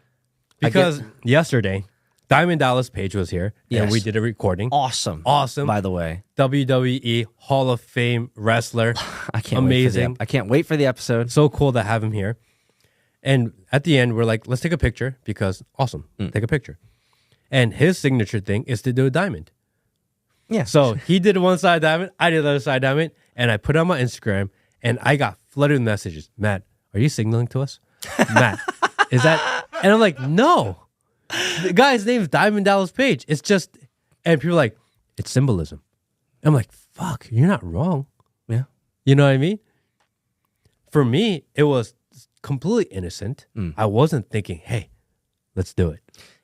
Because yesterday, Diamond Dallas Page was here, and we did a recording. Awesome, by the way. WWE Hall of Fame wrestler. I can't amazing. I can't wait for the episode. So cool to have him here. And at the end, we're like, let's take a picture because awesome. Take a picture. And his signature thing is to do a diamond. Yeah. So he did one side diamond, I did the other side diamond, and I put it on my Instagram, and I got flooded with messages. Matt, are you signaling to us? Matt, is that? And I'm like, no. The guy's name is Diamond Dallas Page. It's just, and people are like, it's symbolism. I'm like, fuck, you're not wrong. Yeah. You know what I mean? For me, it was completely innocent. I wasn't thinking, hey, let's do it.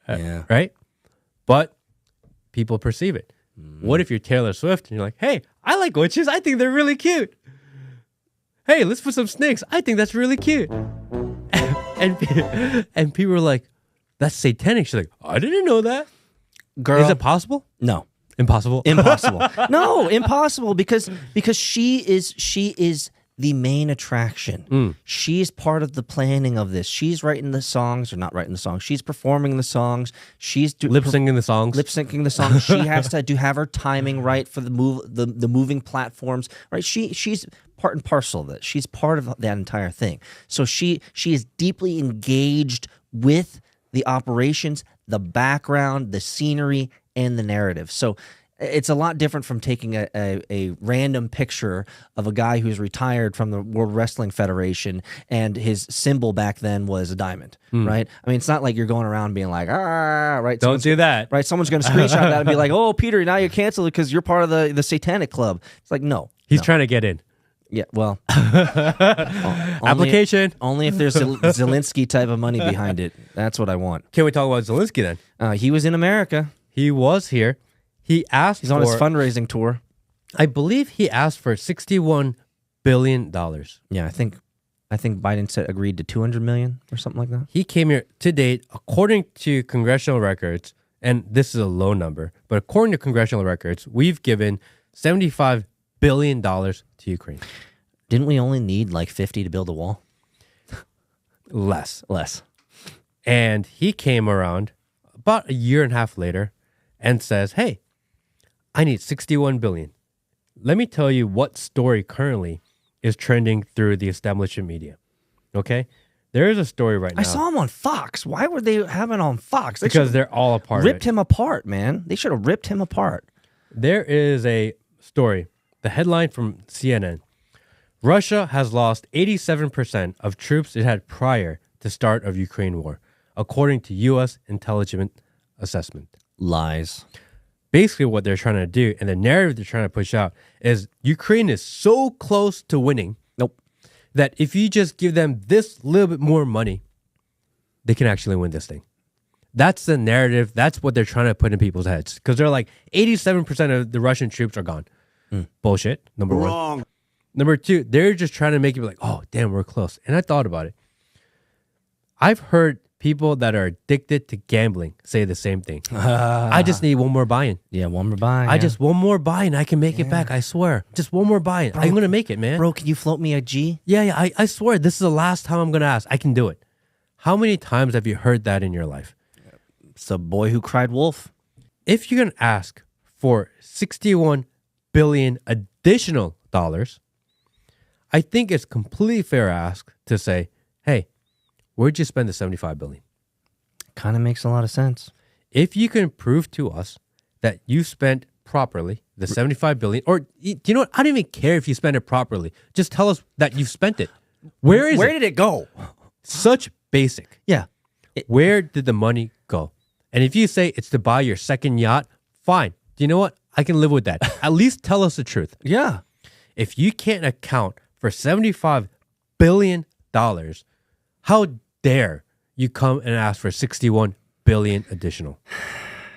Yeah. Right? But people perceive it. What if you're Taylor Swift and you're like, hey, I like witches. I think they're really cute. Hey, let's put some snakes. I think that's really cute. and people are like, that's satanic. She's like, I didn't know that. Girl. Is it possible? No. Impossible? Impossible. No, impossible because she is the main attraction. She's part of the planning of this. She's writing the songs, or not writing the songs. She's performing the songs. She's lip syncing the songs. Lip syncing the songs. She has to have her timing right for the moving platforms. Right. She's part and parcel of it. She's part of that entire thing. So she is deeply engaged with the operations, the background, the scenery, and the narrative. So it's a lot different from taking a random picture of a guy who's retired from the World Wrestling Federation and his symbol back then was a diamond, right? I mean, it's not like you're going around being like, right? Don't do that. Right? Someone's going to screenshot that and be like, oh, Peter, now you're canceled because you're part of the satanic club. It's like, no. He's trying to get in. Yeah, well. Application. Only if there's Zelensky type of money behind it. That's what I want. Can we talk about Zelensky then? He was in America. He was here. He's on his fundraising tour. I believe he asked for $61 billion. Yeah, I think Biden agreed to $200 million or something like that. He came here to date, according to congressional records, and this is a low number, but according to congressional records, we've given $75 billion to Ukraine. Didn't we only need like 50 to build a wall? Less. And he came around about a year and a half later and says, hey, I need $61 billion. Let me tell you what story currently is trending through the establishment media. Okay? There is a story right now. I saw him on Fox. Why were they having on Fox? Because they're all a part of it. Ripped him apart, man. They should have ripped him apart. There is a story, the headline from CNN. Russia has lost 87% of troops it had prior to start of Ukraine war, according to U.S. intelligence assessment. Lies. Basically what they're trying to do, and the narrative they're trying to push out, is Ukraine is so close to winning that if you just give them this little bit more money, they can actually win this thing. That's the narrative. That's what they're trying to put in people's heads. Because they're like, 87% of the Russian troops are gone. Bullshit, number one. Number two, they're just trying to make you like, oh, damn, we're close. And I thought about it. I've heard people that are addicted to gambling say the same thing. I just need one more buy-in. Yeah, one more buy-in. Just one more buy-in. I can make it back. I swear. Just one more buy-in. I'm going to make it, man. Bro, can you float me a G? Yeah. I swear. This is the last time I'm going to ask. I can do it. How many times have you heard that in your life? It's a boy who cried wolf. If you're going to ask for $61 billion additional dollars, I think it's completely fair ask to say, hey, where'd you spend the $75 billion? Kind of makes a lot of sense. If you can prove to us that you spent properly the $75 billion, or you know what? I don't even care if you spend it properly. Just tell us that you've spent it. Where did it go? Such basic. Yeah. Where did the money go? And if you say it's to buy your second yacht, fine. Do you know what? I can live with that. At least tell us the truth. Yeah. If you can't account for $75 billion, how dare you come and ask for $61 billion additional?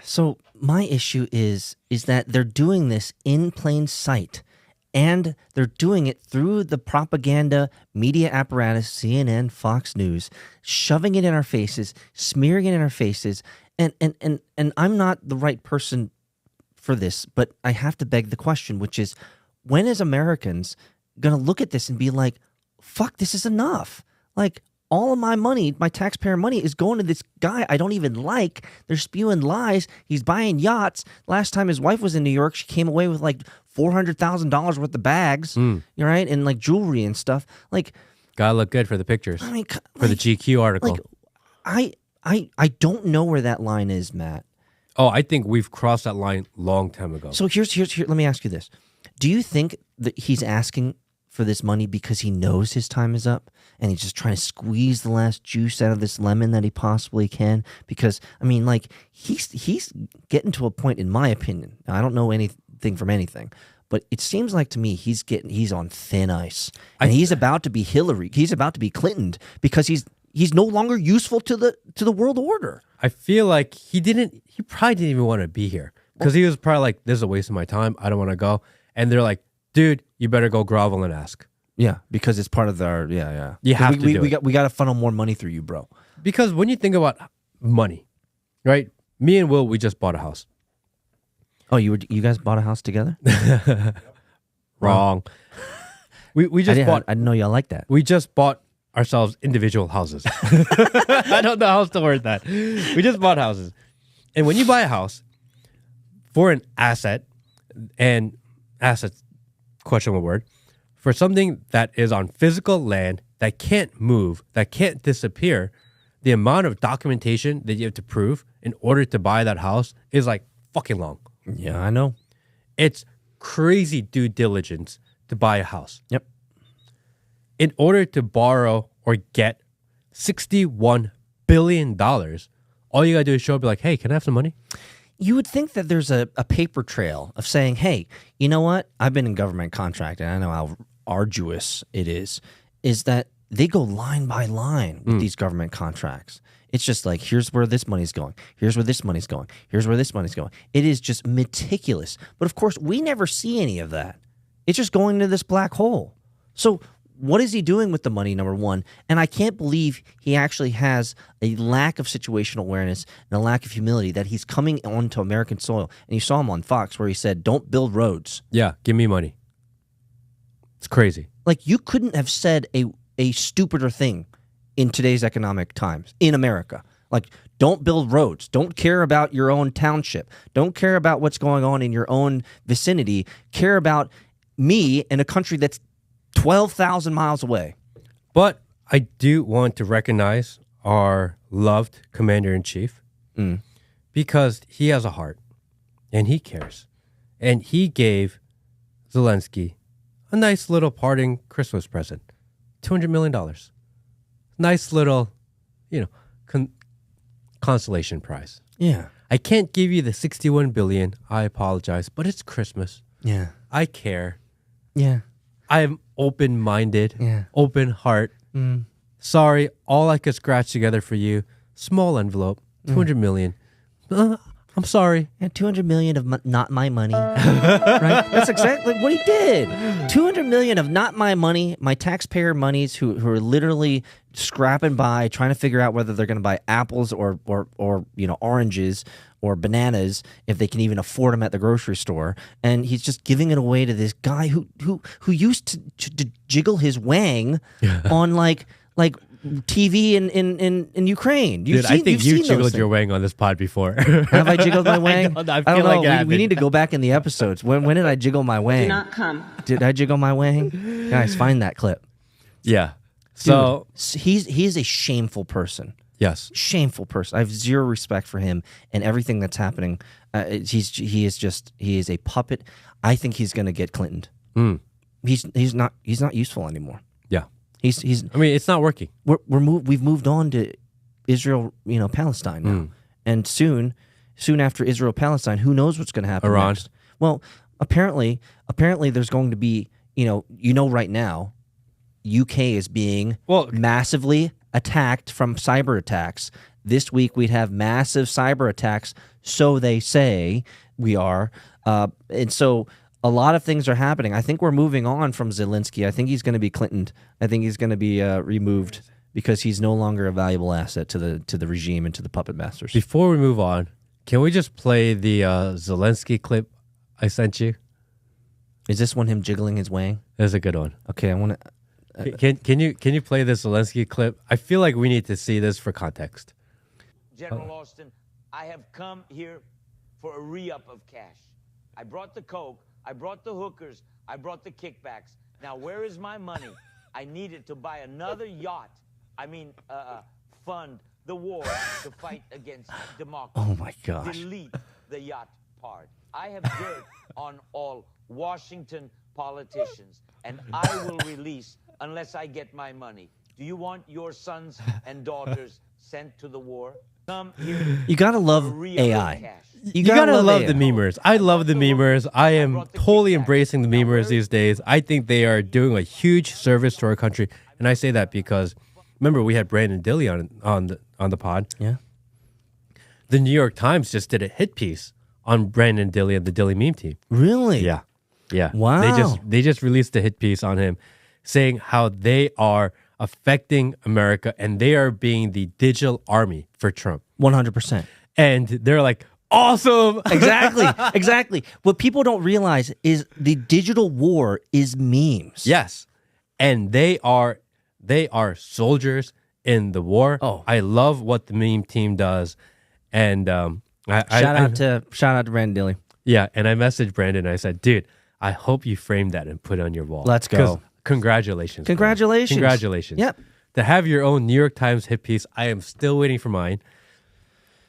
So my issue is that they're doing this in plain sight, and they're doing it through the propaganda media apparatus, CNN, Fox News, shoving it in our faces, smearing it in our faces. And I'm not the right person for this, but I have to beg the question, which is, when is Americans going to look at this and be like, fuck, this is enough? Like, all of my money, my taxpayer money, is going to this guy I don't even like. They're spewing lies. He's buying yachts. Last time his wife was in New York, she came away with like $400,000 worth of bags, right? And like jewelry and stuff. Like, gotta look good for the pictures. I mean, for the GQ article. Like, I don't know where that line is, Matt. Oh, I think we've crossed that line long time ago. So here's let me ask you this. Do you think that he's asking for this money because he knows his time is up and he's just trying to squeeze the last juice out of this lemon that he possibly can? Because, I mean, like, he's getting to a point, in my opinion, now, I don't know anything from anything, but it seems like to me he's on thin ice. And he's about to be Hillary. He's about to be Clinton because he's no longer useful to the world order. I feel like he probably didn't even want to be here because he was probably like, this is a waste of my time. I don't want to go. And they're like, dude, you better go grovel and ask. Yeah, because it's part of our, yeah. You have to do it. We got to funnel more money through you, bro. Because when you think about money, right? Me and Will, we just bought a house. Oh, you guys bought a house together? Wrong. We just bought. I didn't know y'all like that. We just bought ourselves individual houses. I don't know how else to word that. We just bought houses. And when you buy a house for an asset, and assets, questionable word, for something that is on physical land that can't move, that can't disappear, the amount of documentation that you have to prove in order to buy that house is like fucking long. Yeah, I know. It's crazy due diligence to buy a house. Yep. In order to borrow or get $61 billion, all you got to do is show up and be like, hey, can I have some money? You would think that there's a paper trail of saying, hey, you know what? I've been in government contracting. I know how arduous it is that they go line by line with these government contracts. It's just like, here's where this money's going. Here's where this money's going. Here's where this money's going. It is just meticulous. But of course, we never see any of that. It's just going into this black hole. So what is he doing with the money, number one? And I can't believe he actually has a lack of situational awareness and a lack of humility that he's coming onto American soil. And you saw him on Fox where he said, don't build roads. Yeah, give me money. It's crazy. Like, you couldn't have said a stupider thing in today's economic times in America. Like, don't build roads. Don't care about your own township. Don't care about what's going on in your own vicinity. Care about me in a country that's 12,000 miles away. But I do want to recognize our loved commander-in-chief because he has a heart and he cares. And he gave Zelensky a nice little parting Christmas present, $200 million. Nice little, consolation prize. Yeah. I can't give you the $61 billion. I apologize, but it's Christmas. Yeah. I care. Yeah. I'm open-minded, open heart. Sorry, all I could scratch together for you, small envelope, $200 million. I'm sorry. And $200 million of not my money. Right? That's exactly what he did. $200 million of not my money, my taxpayer monies, who are literally scrapping by, trying to figure out whether they're going to buy apples or oranges or bananas if they can even afford them at the grocery store. And he's just giving it away to this guy who used to jiggle his wang on like TV in Ukraine. Dude, I think you jiggled your wang on this pod before. Have I jiggled my wang? I don't feel know. like We need to go back in the episodes. When did I jiggle my wang? Do not come. Did I jiggle my wang? Guys, find that clip. Yeah. Dude, he's a shameful person. Yes. Shameful person. I have zero respect for him and everything that's happening. He is a puppet. I think he's going to get Clintoned. He's not useful anymore. Yeah. He's. I mean, it's not working. We've moved on to Israel, Palestine now, and soon after Israel Palestine, who knows what's going to happen? Iran. Next. Well, apparently, there's going to be right now, UK is being massively attacked from cyber attacks. This week we'd have massive cyber attacks, so they say we are, and so. A lot of things are happening. I think we're moving on from Zelensky. I think he's going to be Clintoned. I think he's going to be removed because he's no longer a valuable asset to the regime and to the puppet masters. Before we move on, can we just play the Zelensky clip I sent you? Is this one him jiggling his wang? That's a good one. Okay, I want to. Can you play the Zelensky clip? I feel like we need to see this for context. General Austin, I have come here for a re-up of cash. I brought the coke. I brought the hookers. I brought the kickbacks. Now, where is my money? I need it to buy another yacht. Fund the war to fight against democracy. Oh, my gosh. Delete the yacht part. I have dirt on all Washington politicians, and I will release unless I get my money. Do you want your sons and daughters sent to the war? Come here. You gotta love AI. You gotta love the memers. I love the memers. I am totally embracing the memers these days. I think they are doing a huge service to our country, and I say that because remember we had Brandon Dilley on the pod. Yeah. The New York Times just did a hit piece on Brandon Dilley and the Dilley meme team. Really? Yeah. Yeah. Wow. They just released a hit piece on him, saying how they are affecting America and they are being the digital army for Trump. 100%. And they're like, awesome. Exactly. What people don't realize is the digital war is memes. Yes. And they are soldiers in the war. Oh. I love what the meme team does. And shout out to Brandon Dilley. Yeah, and I messaged Brandon and I said, dude, I hope you frame that and put it on your wall. Let's go. Congratulations. Congratulations. Bro. Congratulations. Yep. To have your own New York Times hit piece, I am still waiting for mine.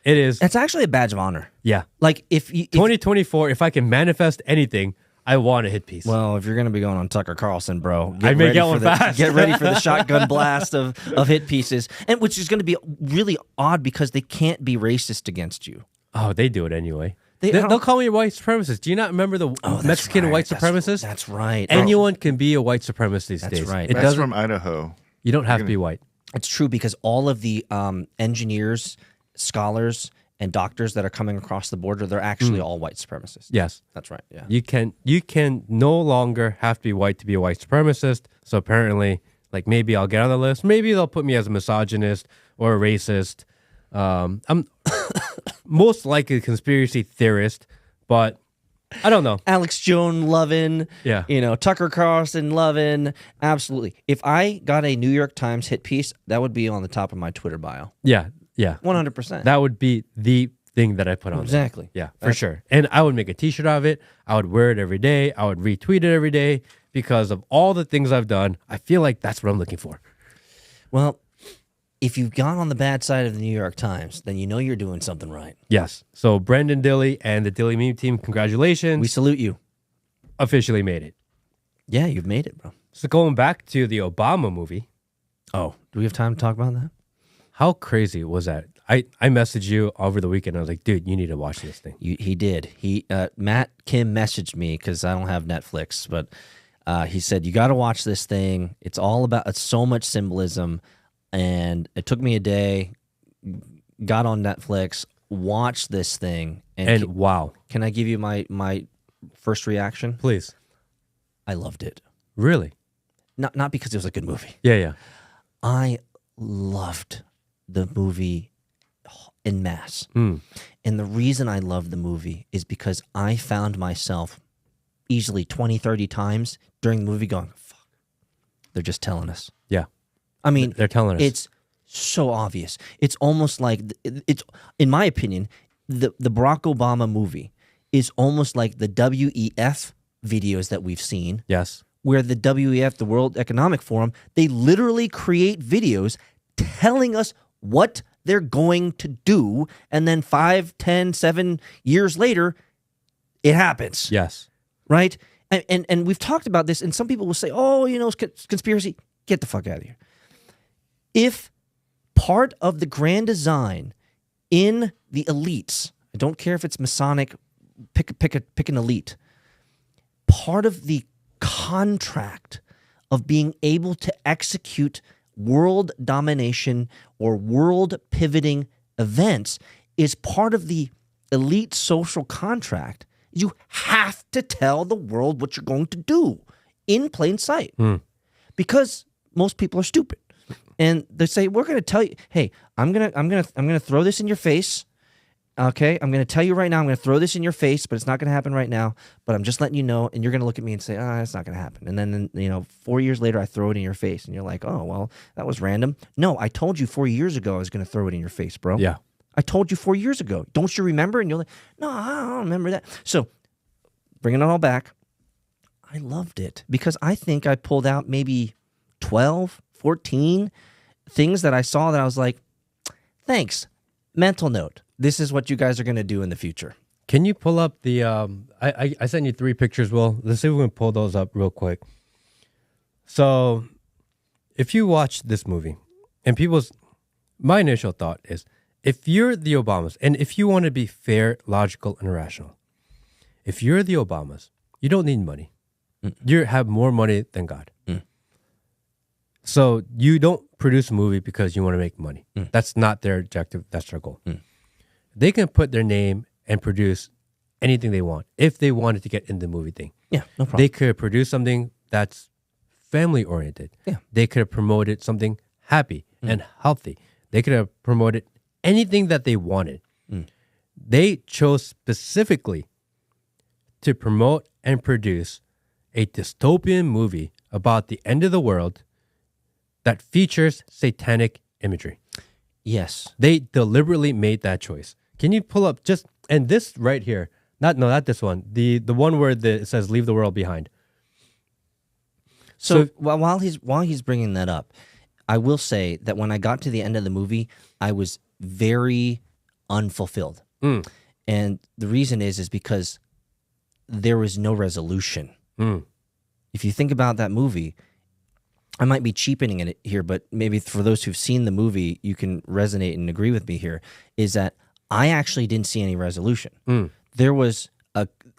It is. It's actually a badge of honor. Yeah. Like if 2024, if I can manifest anything, I want a hit piece. Well, if you're going to be going on Tucker Carlson, bro, I may get one fast. Get ready for the shotgun blast of hit pieces, and which is going to be really odd because they can't be racist against you. Oh, they do it anyway. They'll call me a white supremacist. Do you not remember the Mexican white supremacist? That's right. Anyone can be a white supremacist these days. That's right. That's from Idaho. You don't have to be white. It's true because all of the engineers, scholars, and doctors that are coming across the border, they're actually all white supremacists. Yes. That's right. Yeah. You can no longer have to be white to be a white supremacist. So apparently, like maybe I'll get on the list. Maybe they'll put me as a misogynist or a racist. I'm most likely a conspiracy theorist, but I don't know. Alex Jones loving, Tucker Carlson loving, absolutely. If I got a New York Times hit piece, that would be on the top of my Twitter bio. Yeah, 100%. That would be the thing that I put on. Exactly. There. Yeah, for sure. And I would make a T-shirt out of it. I would wear it every day. I would retweet it every day because of all the things I've done. I feel like that's what I'm looking for. Well, if you've gone on the bad side of the New York Times, then you know you're doing something right. Yes. So Brandon Dilley and the Dilley meme team, congratulations. We salute you. Officially made it. Yeah, you've made it, bro. So going back to the Obama movie. Oh, do we have time to talk about that? How crazy was that? I messaged you over the weekend. I was like, dude, you need to watch this thing. He did. Matt Kim messaged me because I don't have Netflix, but he said, you got to watch this thing. It's so much symbolism. And it took me a day, got on Netflix, watched this thing. And wow. Can I give you my first reaction? Please. I loved it. Really? Not because it was a good movie. Yeah. I loved the movie en masse. And the reason I loved the movie is because I found myself easily 20, 30 times during the movie going, fuck, they're just telling us. Yeah. I mean, they're telling us. It's so obvious. It's almost like it's, in my opinion, the Barack Obama movie is almost like the WEF videos that we've seen. Yes. Where the WEF, the World Economic Forum, they literally create videos telling us what they're going to do, and then 5, 10, 7 years later, it happens. Yes. Right? And we've talked about this, and some people will say, oh, you know, it's conspiracy. Get the fuck out of here. If part of the grand design in the elites, I don't care if it's Masonic, pick an elite, part of the contract of being able to execute world domination or world pivoting events is part of the elite social contract. You have to tell the world what you're going to do in plain sight, because most people are stupid, and they say, "We're going to tell you, hey, I'm gonna throw this in your face." Okay, I'm going to tell you right now, I'm going to throw this in your face, but it's not going to happen right now. But I'm just letting you know, and you're going to look at me and say, it's not going to happen. And then, 4 years later, I throw it in your face, and you're like, oh, well, that was random. No, I told you 4 years ago I was going to throw it in your face, bro. Yeah. I told you 4 years ago. Don't you remember? And you're like, no, I don't remember that. So, bringing it all back, I loved it because I think I pulled out maybe 12, 14 things that I saw that I was like, thanks. Mental note. This is what you guys are going to do in the future. Can you pull up the, I sent you 3 pictures, Will. Let's see if we can pull those up real quick. So if you watch this movie, and my initial thought is, if you're the Obamas, and if you want to be fair, logical, and rational, if you're the Obamas, you don't need money. You have more money than God. So you don't produce a movie because you want to make money. That's not their objective. That's their goal. They can put their name and produce anything they want if they wanted to get in the movie thing. Yeah, no problem. They could produce something that's family oriented. Yeah. They could have promoted something happy and healthy. They could have promoted anything that they wanted. They chose specifically to promote and produce a dystopian movie about the end of the world that features satanic imagery. Yes. They deliberately made that choice. Can you pull up and this right here, not this one, the one where it says leave the world behind. So while he's bringing that up, I will say that when I got to the end of the movie, I was very unfulfilled. And the reason is because there was no resolution. If you think about that movie, I might be cheapening it here, but maybe for those who've seen the movie, you can resonate and agree with me here, is that I actually didn't see any resolution. There was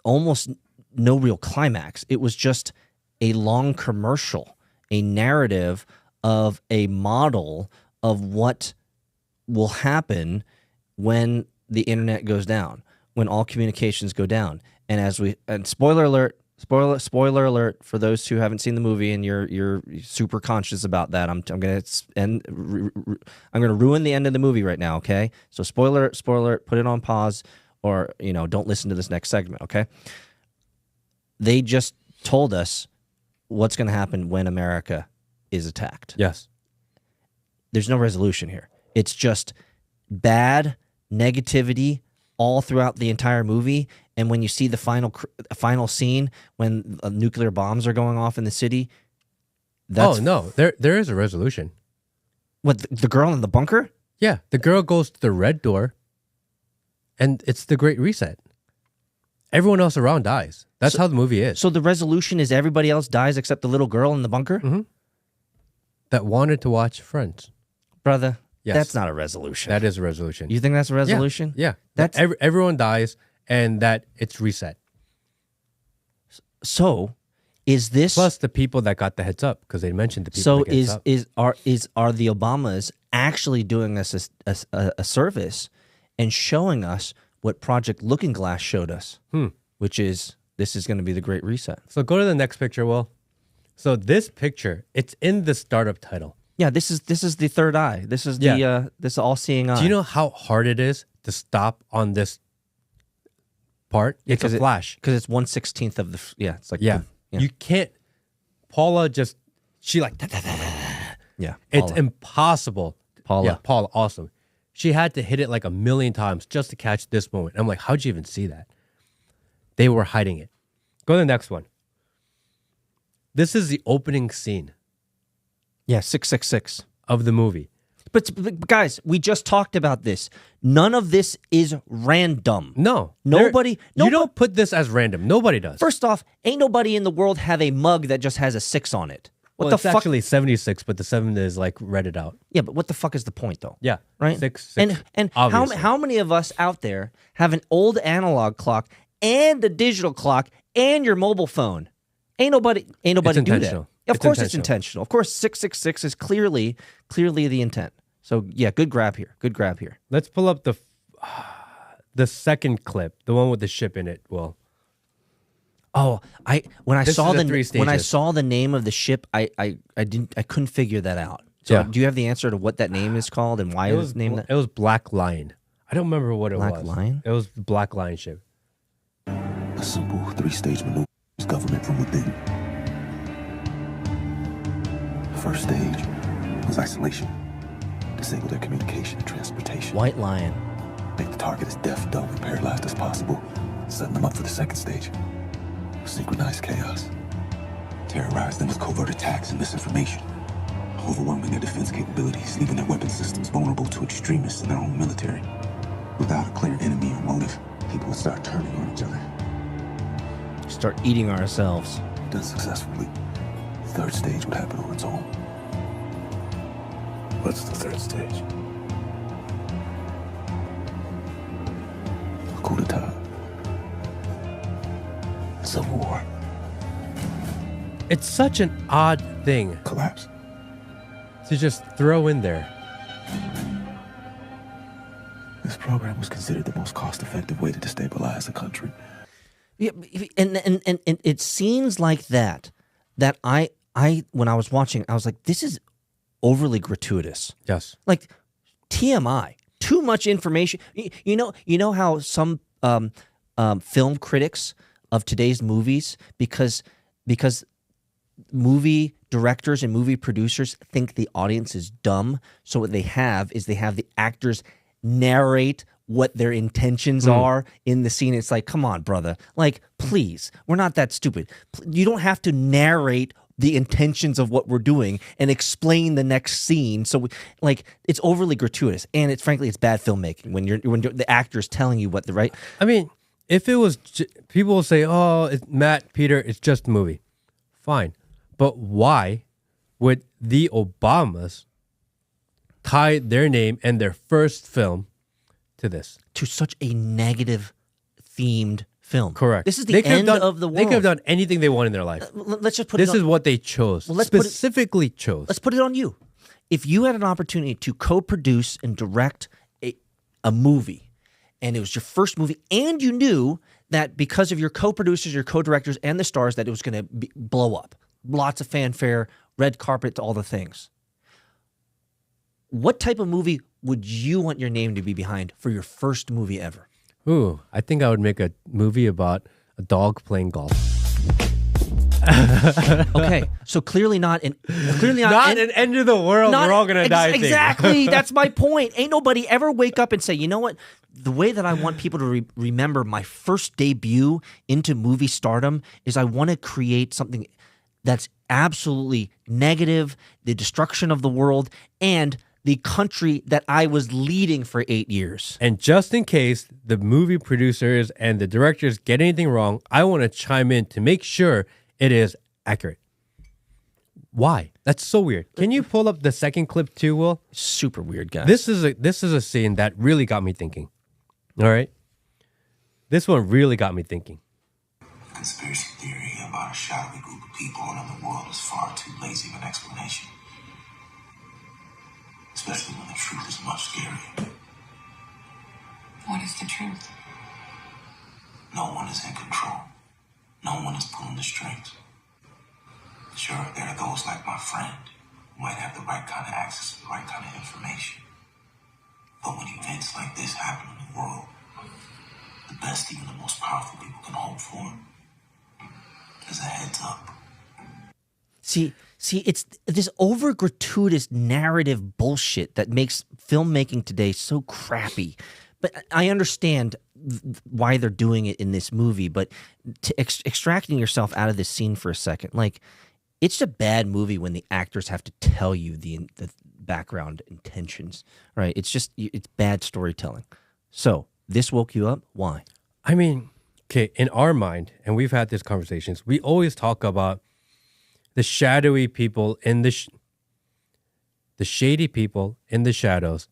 almost no real climax. It was just a long commercial, a narrative of a model of what will happen when the internet goes down, when all communications go down. And spoiler alert for those who haven't seen the movie and you're super conscious about that. I'm going to ruin the end of the movie right now, okay? So spoiler alert, put it on pause, or don't listen to this next segment, okay? They just told us what's going to happen when America is attacked. Yes. There's no resolution here. It's just bad negativity all throughout the entire movie. And when you see the final scene when nuclear bombs are going off in the city, that's... Oh, no. There is a resolution. What, the girl in the bunker? Yeah. The girl goes to the red door, and it's the Great Reset. Everyone else around dies. That's how the movie is. So the resolution is everybody else dies except the little girl in the bunker? That wanted to watch Friends. Brother, yes. That's not a resolution. That is a resolution. You think that's a resolution? Yeah. Everyone dies, and that it's reset. So, is this... Plus the people that got the heads up, because they mentioned the people that got heads up. Are the Obamas actually doing us a service and showing us what Project Looking Glass showed us, which is this is going to be the Great Reset? So go to the next picture, Will. So this picture, it's in the startup title. Yeah, this is the third eye. This is this all-seeing eye. Do you know how hard it is to stop on this part? It's a flash. Because it's 1/16 of the... Yeah, it's like... Yeah. Yeah. You can't... Paula she Yeah, It's Paula. impossible. Paula. Yeah, Paula, awesome. She had to hit it like 1,000,000 times just to catch this moment. I'm like, how'd you even see that? They were hiding it. Go to the next one. This is the opening scene Yeah, 666. of the movie. But guys, we just talked about this. None of this is random. No. Nobody. You don't put this as random. Nobody does. First off, ain't nobody in the world have a mug that just has a 6 on it. What Well, the it's fuck? actually 76, but the 7 is like redded out. Yeah, but what the fuck is the point though? Yeah. Right? 6, and obviously. how many of us out there have an old analog clock and a digital clock and your mobile phone? Ain't nobody do that. intentional. Of It's course it's intentional. intentional. Of course 666 is clearly the intent. So yeah, good grab here. Good grab here. Let's pull up the second clip, the one with the ship in it. Well, Oh, when I This saw is the the 3 when I stages. saw the name of the ship, I couldn't figure that out. So Yeah. do you have the answer to what that name is called and why it was named that? It was Black Lion. I don't remember what it Black was. Lion? It was the Black Lion ship. A simple 3-stage maneuver is government from within. The first stage was isolation. Disable their communication and transportation. White Lion. Make the target as deaf, dumb, and paralyzed as possible. Setting them up for the second stage. Synchronized chaos. Terrorize them with covert attacks and misinformation. Overwhelming their defense capabilities, leaving their weapon systems vulnerable to extremists in their own military. Without a clear enemy or motive, people would start turning on each other. Start eating ourselves. Done successfully. The third stage would happen on its own. What's the third stage? A coup d'etat. Civil war. It's such an odd thing Collapse. to just throw in there. This program was considered the most cost-effective way to destabilize a country. Yeah, and it seems like that I when I was watching, I was like, this is overly gratuitous. Yes. Like TMI, too much information. You know how some film critics of today's movies, because movie directors and movie producers think the audience is dumb, so what they have is the actors narrate what their intentions are in the scene. It's like, come on, brother. Like, please, we're not that stupid. You don't have to narrate the intentions of what we're doing and explain the next scene. So, it's overly gratuitous, and it's frankly bad filmmaking when the actor's telling you what the right. I mean, if it was, people will say, "Oh, it's Matt, Peter, it's just a movie." Fine, but why would the Obamas tie their name and their first film to this? To such a negative themed film. Correct. This is They the could have end done- of the world. They could have done anything they want in their life. Let's just put This it on, is what they chose. Well, let's put it- Specifically chose. let's put it on you. If you had an opportunity to co-produce and direct a movie, and it was your first movie, and you knew that because of your co-producers, your co-directors, and the stars, that it was going to blow up, lots of fanfare, red carpet, all the things. What type of movie would you want your name to be behind for your first movie ever? Ooh, I think I would make a movie about a dog playing golf. Okay, so clearly not an Not an end of the world. We're all gonna die. thing. Exactly. That's my point. Ain't nobody ever wake up and say, you know what? The way that I want people to remember my first debut into movie stardom is I want to create something that's absolutely negative, the destruction of the world, and the country that I was leading for 8 years. And just in case the movie producers and the directors get anything wrong, I want to chime in to make sure it is accurate. Why? That's so weird. Can you pull up the second clip too, Will? Super weird, guy. This is a scene that really got me thinking. All right? This one really got me thinking. Conspiracy theory about a shadowy group of people in another world is far too lazy of an explanation. Especially when the truth is much scarier. What is the truth? No one is in control. No one is pulling the strings. Sure, there are those like my friend who might have the right kind of access to the right kind of information. But when events like this happen in the world, the best even the most powerful people can hope for is a heads up. See, See, it's this over gratuitous narrative bullshit that makes filmmaking today so crappy. But I understand why they're doing it in this movie. But extracting yourself out of this scene for a second, like, it's a bad movie when the actors have to tell you the background intentions, right? It's bad storytelling. So this woke you up. Why? I mean, okay, in our mind, and we've had these conversations, we always talk about the shadowy people in the shady people in the shadows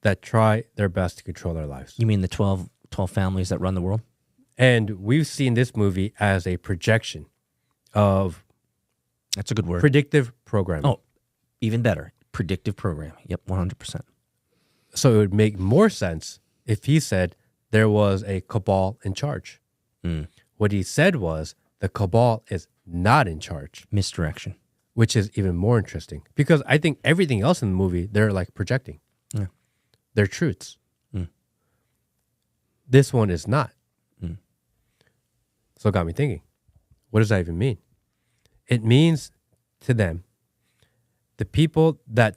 that try their best to control their lives. You mean the 12 families that run the world? And we've seen this movie as a projection of... That's a good word. Predictive programming. Oh, even better. Predictive programming. Yep, 100%. So it would make more sense if he said there was a cabal in charge. What he said was the cabal is not in charge. Misdirection. Which is even more interesting because I think everything else in the movie, they're like projecting. Yeah. They're truths. This one is not. So it got me thinking, what does that even mean? It means to them, the people that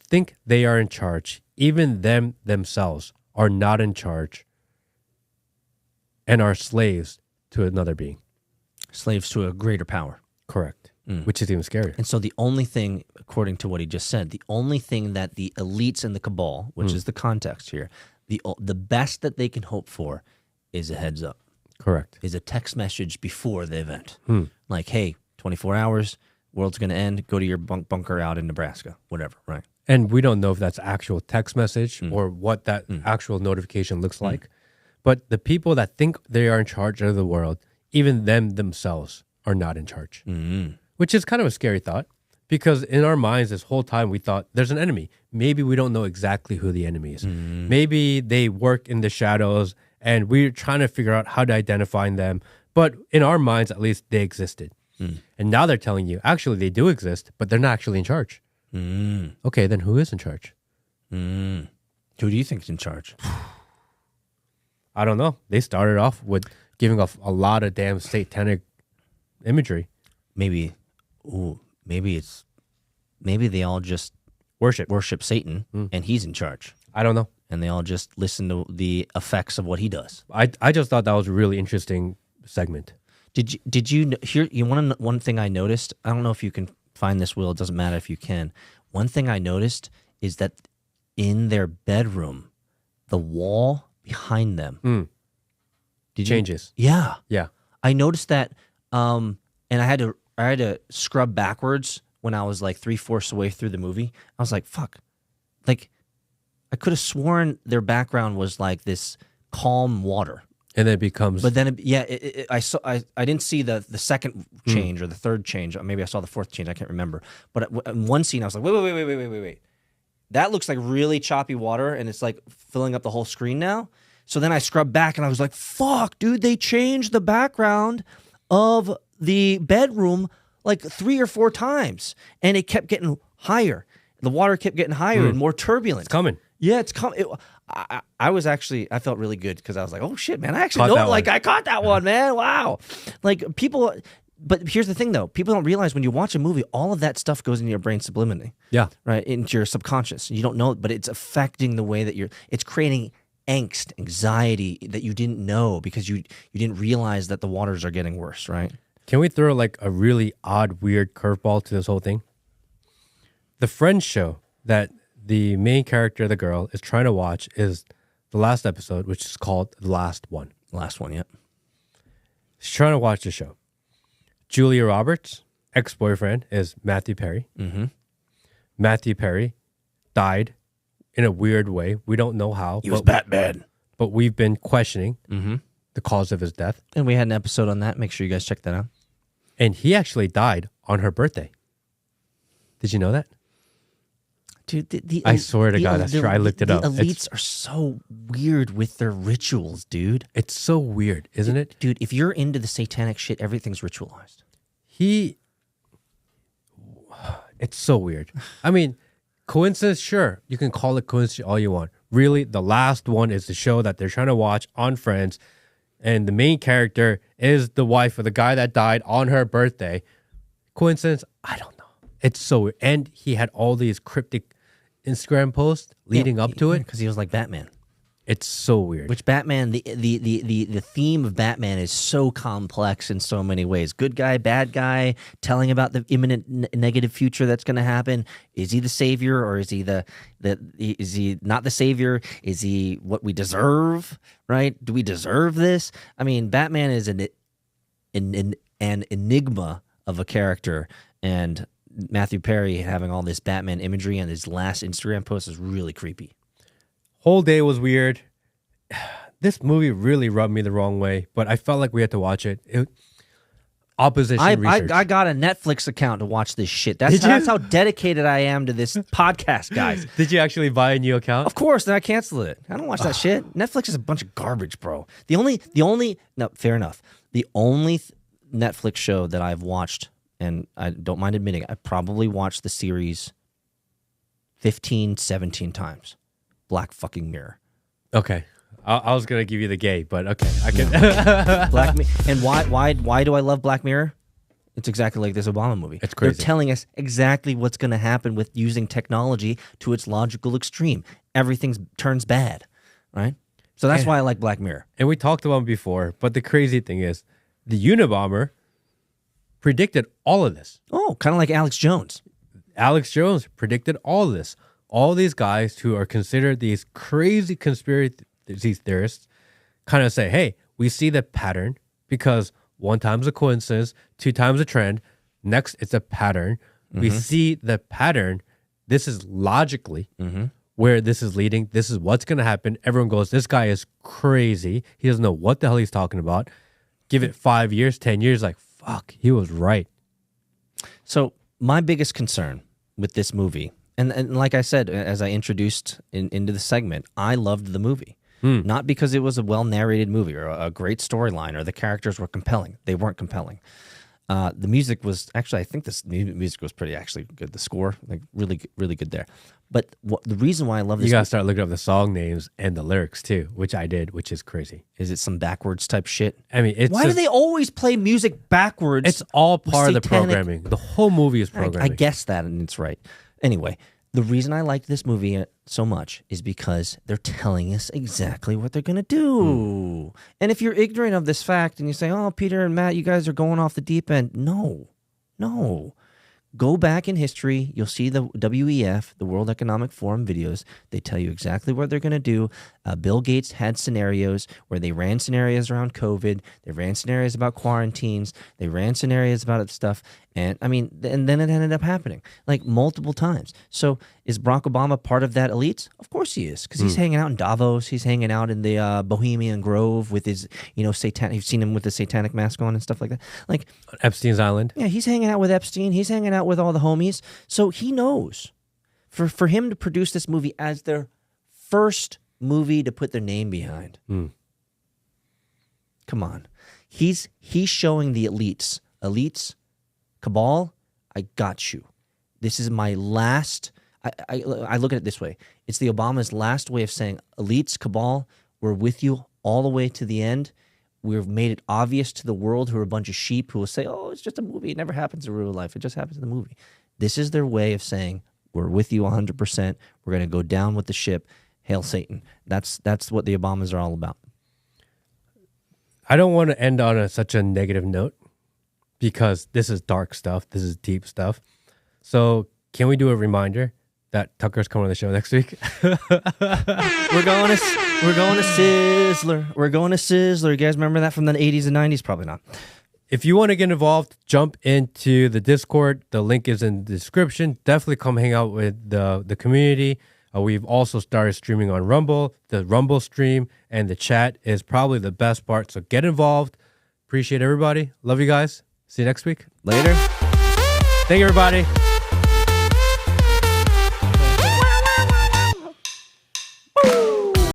think they are in charge, even themselves are not in charge and are slaves to another being. Slaves to a greater power. Correct. Which is even scarier. And so the only thing, according to what he just said, the only thing that the elites in the cabal, which is the context here, the best that they can hope for is a heads up. Correct. Is a text message before the event. Like, hey, 24 hours, world's going to end, go to your bunker out in Nebraska, whatever, right? And we don't know if that's actual text message or what that actual notification looks like. But the people that think they are in charge of the world, even themselves are not in charge. Which is kind of a scary thought because in our minds this whole time we thought there's an enemy. Maybe we don't know exactly who the enemy is. Maybe they work in the shadows and we're trying to figure out how to identify them. But in our minds, at least, they existed. And now they're telling you, actually, they do exist, but they're not actually in charge. Okay, then who is in charge? Who do you think is in charge? I don't know. They started off with giving off a lot of damn satanic imagery. Maybe they all just worship Satan and he's in charge. I don't know. And they all just listen to the effects of what he does. I just thought that was a really interesting segment. Did you hear? You want to know one thing I noticed? I don't know if you can find this, Will. It doesn't matter if you can. One thing I noticed is that in their bedroom, the wall behind them changes. Yeah. I noticed that, and I had to scrub backwards when I was like 3/4 away through the movie. I was like, fuck. Like, I could have sworn their background was like this calm water. And then it becomes... But then, I didn't see the second change or the third change. Or maybe I saw the fourth change. I can't remember. But in one scene, I was like, wait. That looks like really choppy water, and it's like filling up the whole screen now. So then I scrubbed back, and I was like, fuck, dude, they changed the background of the bedroom like 3 or 4 times, and it kept getting higher. The water kept getting higher and more turbulent. It's coming. Yeah, it's coming. I felt really good because I was like, oh shit, man, I actually know, like, I caught that one, man. Wow. Like, people, but here's the thing though, people don't realize when you watch a movie, all of that stuff goes into your brain subliminally. Yeah. Right? Into your subconscious. You don't know it, but it's affecting the way that it's creating angst, anxiety that you didn't know because you didn't realize that the waters are getting worse, right? Can we throw like a really odd, weird curveball to this whole thing? The Friends show that the main character, the girl, is trying to watch is the last episode, which is called The Last One. Last one, yep. She's trying to watch the show. Julia Roberts' ex-boyfriend is Matthew Perry. Matthew Perry died in a weird way. We don't know how. He was Batman. But we've been questioning the cause of his death. And we had an episode on that. Make sure you guys check that out. And he actually died on her birthday. Did you know that? Dude, I swear to God, that's true. I looked it up. The elites are so weird with their rituals, dude. It's so weird, isn't it? Dude, if you're into the satanic shit, everything's ritualized. It's so weird. I mean, coincidence, sure. You can call it coincidence all you want. Really, the last one is the show that they're trying to watch on Friends, and the main character is the wife of the guy that died on her birthday. Coincidence? I don't know. It's so weird. And he had all these cryptic Instagram posts leading up to it. Because he was like Batman. It's so weird. Which Batman, the theme of Batman is so complex in so many ways. Good guy, bad guy, telling about the imminent negative future that's going to happen. Is he the savior, or is he is he not the savior? Is he what we deserve? Right? Do we deserve this? I mean, Batman is an enigma of a character, and Matthew Perry having all this Batman imagery on his last Instagram post is really creepy. Whole day was weird. This movie really rubbed me the wrong way, but I felt like we had to watch it. Opposition research. I got a Netflix account to watch this shit. That's how dedicated I am to this podcast, guys. Did you actually buy a new account? Of course, then I canceled it. I don't watch that shit. Netflix is a bunch of garbage, bro. No, fair enough. The only Netflix show that I've watched, and I don't mind admitting, I probably watched the series 15, 17 times. Black fucking Mirror. Okay. I was going to give you the gay, but okay. I can. And why do I love Black Mirror? It's exactly like this Obama movie. It's crazy. They're telling us exactly what's going to happen with using technology to its logical extreme. Everything turns bad, right? So that's why I like Black Mirror. And we talked about it before, but the crazy thing is the Unabomber predicted all of this. Oh, kind of like Alex Jones. Alex Jones predicted all of this. All these guys who are considered these crazy conspiracy theorists kind of say, hey, we see the pattern because 1 time's a coincidence, 2 times a trend. Next, it's a pattern. Mm-hmm. We see the pattern. This is logically where this is leading. This is what's going to happen. Everyone goes, this guy is crazy. He doesn't know what the hell he's talking about. Give it 5 years, 10 years, like, fuck, he was right. So my biggest concern with this movie, and like I said, as I introduced into the segment, I loved the movie. Not because it was a well-narrated movie or a great storyline or the characters were compelling. They weren't compelling. The music was actually, I think this music was pretty actually good. The score, like really, really good there. But the reason why I love this, you gotta start looking up the song names and the lyrics too, which I did, which is crazy. Is it some backwards type shit? I mean, why do they always play music backwards? It's all part of the programming. The whole movie is programming. I guess that, and it's right. Anyway, the reason I liked this movie so much is because they're telling us exactly what they're going to do. And if you're ignorant of this fact and you say, oh, Peter and Matt, you guys are going off the deep end. No. Go back in history. You'll see the WEF, the World Economic Forum videos. They tell you exactly what they're going to do. Bill Gates had scenarios where they ran scenarios around COVID. They ran scenarios about quarantines. They ran scenarios about stuff. And I mean, and then it ended up happening like multiple times. So is Barack Obama part of that elite? Of course he is, because he's hanging out in Davos. He's hanging out in the Bohemian Grove with his, satanic. You've seen him with the satanic mask on and stuff like that. Like Epstein's Island. Yeah, he's hanging out with Epstein. He's hanging out with all the homies. So he knows. For him to produce this movie as their first movie to put their name behind. Come on. He's showing the elites, cabal, I got you. This is my last. I look at it this way. It's the Obama's last way of saying, elites, cabal, we're with you all the way to the end. We've made it obvious to the world, who are a bunch of sheep who will say, oh, it's just a movie. It never happens in real life. It just happens in the movie. This is their way of saying, we're with you 100%. We're going to go down with the ship. Hail Satan. That's what the Obamas are all about. I don't want to end on such a negative note, because this is dark stuff. This is deep stuff. So can we do a reminder that Tucker's coming on the show next week? We're going to Sizzler. We're going to Sizzler. You guys remember that from the 80s and 90s? Probably not. If you want to get involved, jump into the Discord. The link is in the description. Definitely come hang out with the community. We've also started streaming on Rumble. The Rumble stream and the chat is probably the best part. So get involved. Appreciate everybody. Love you guys. See you next week. Later. Thank you, everybody.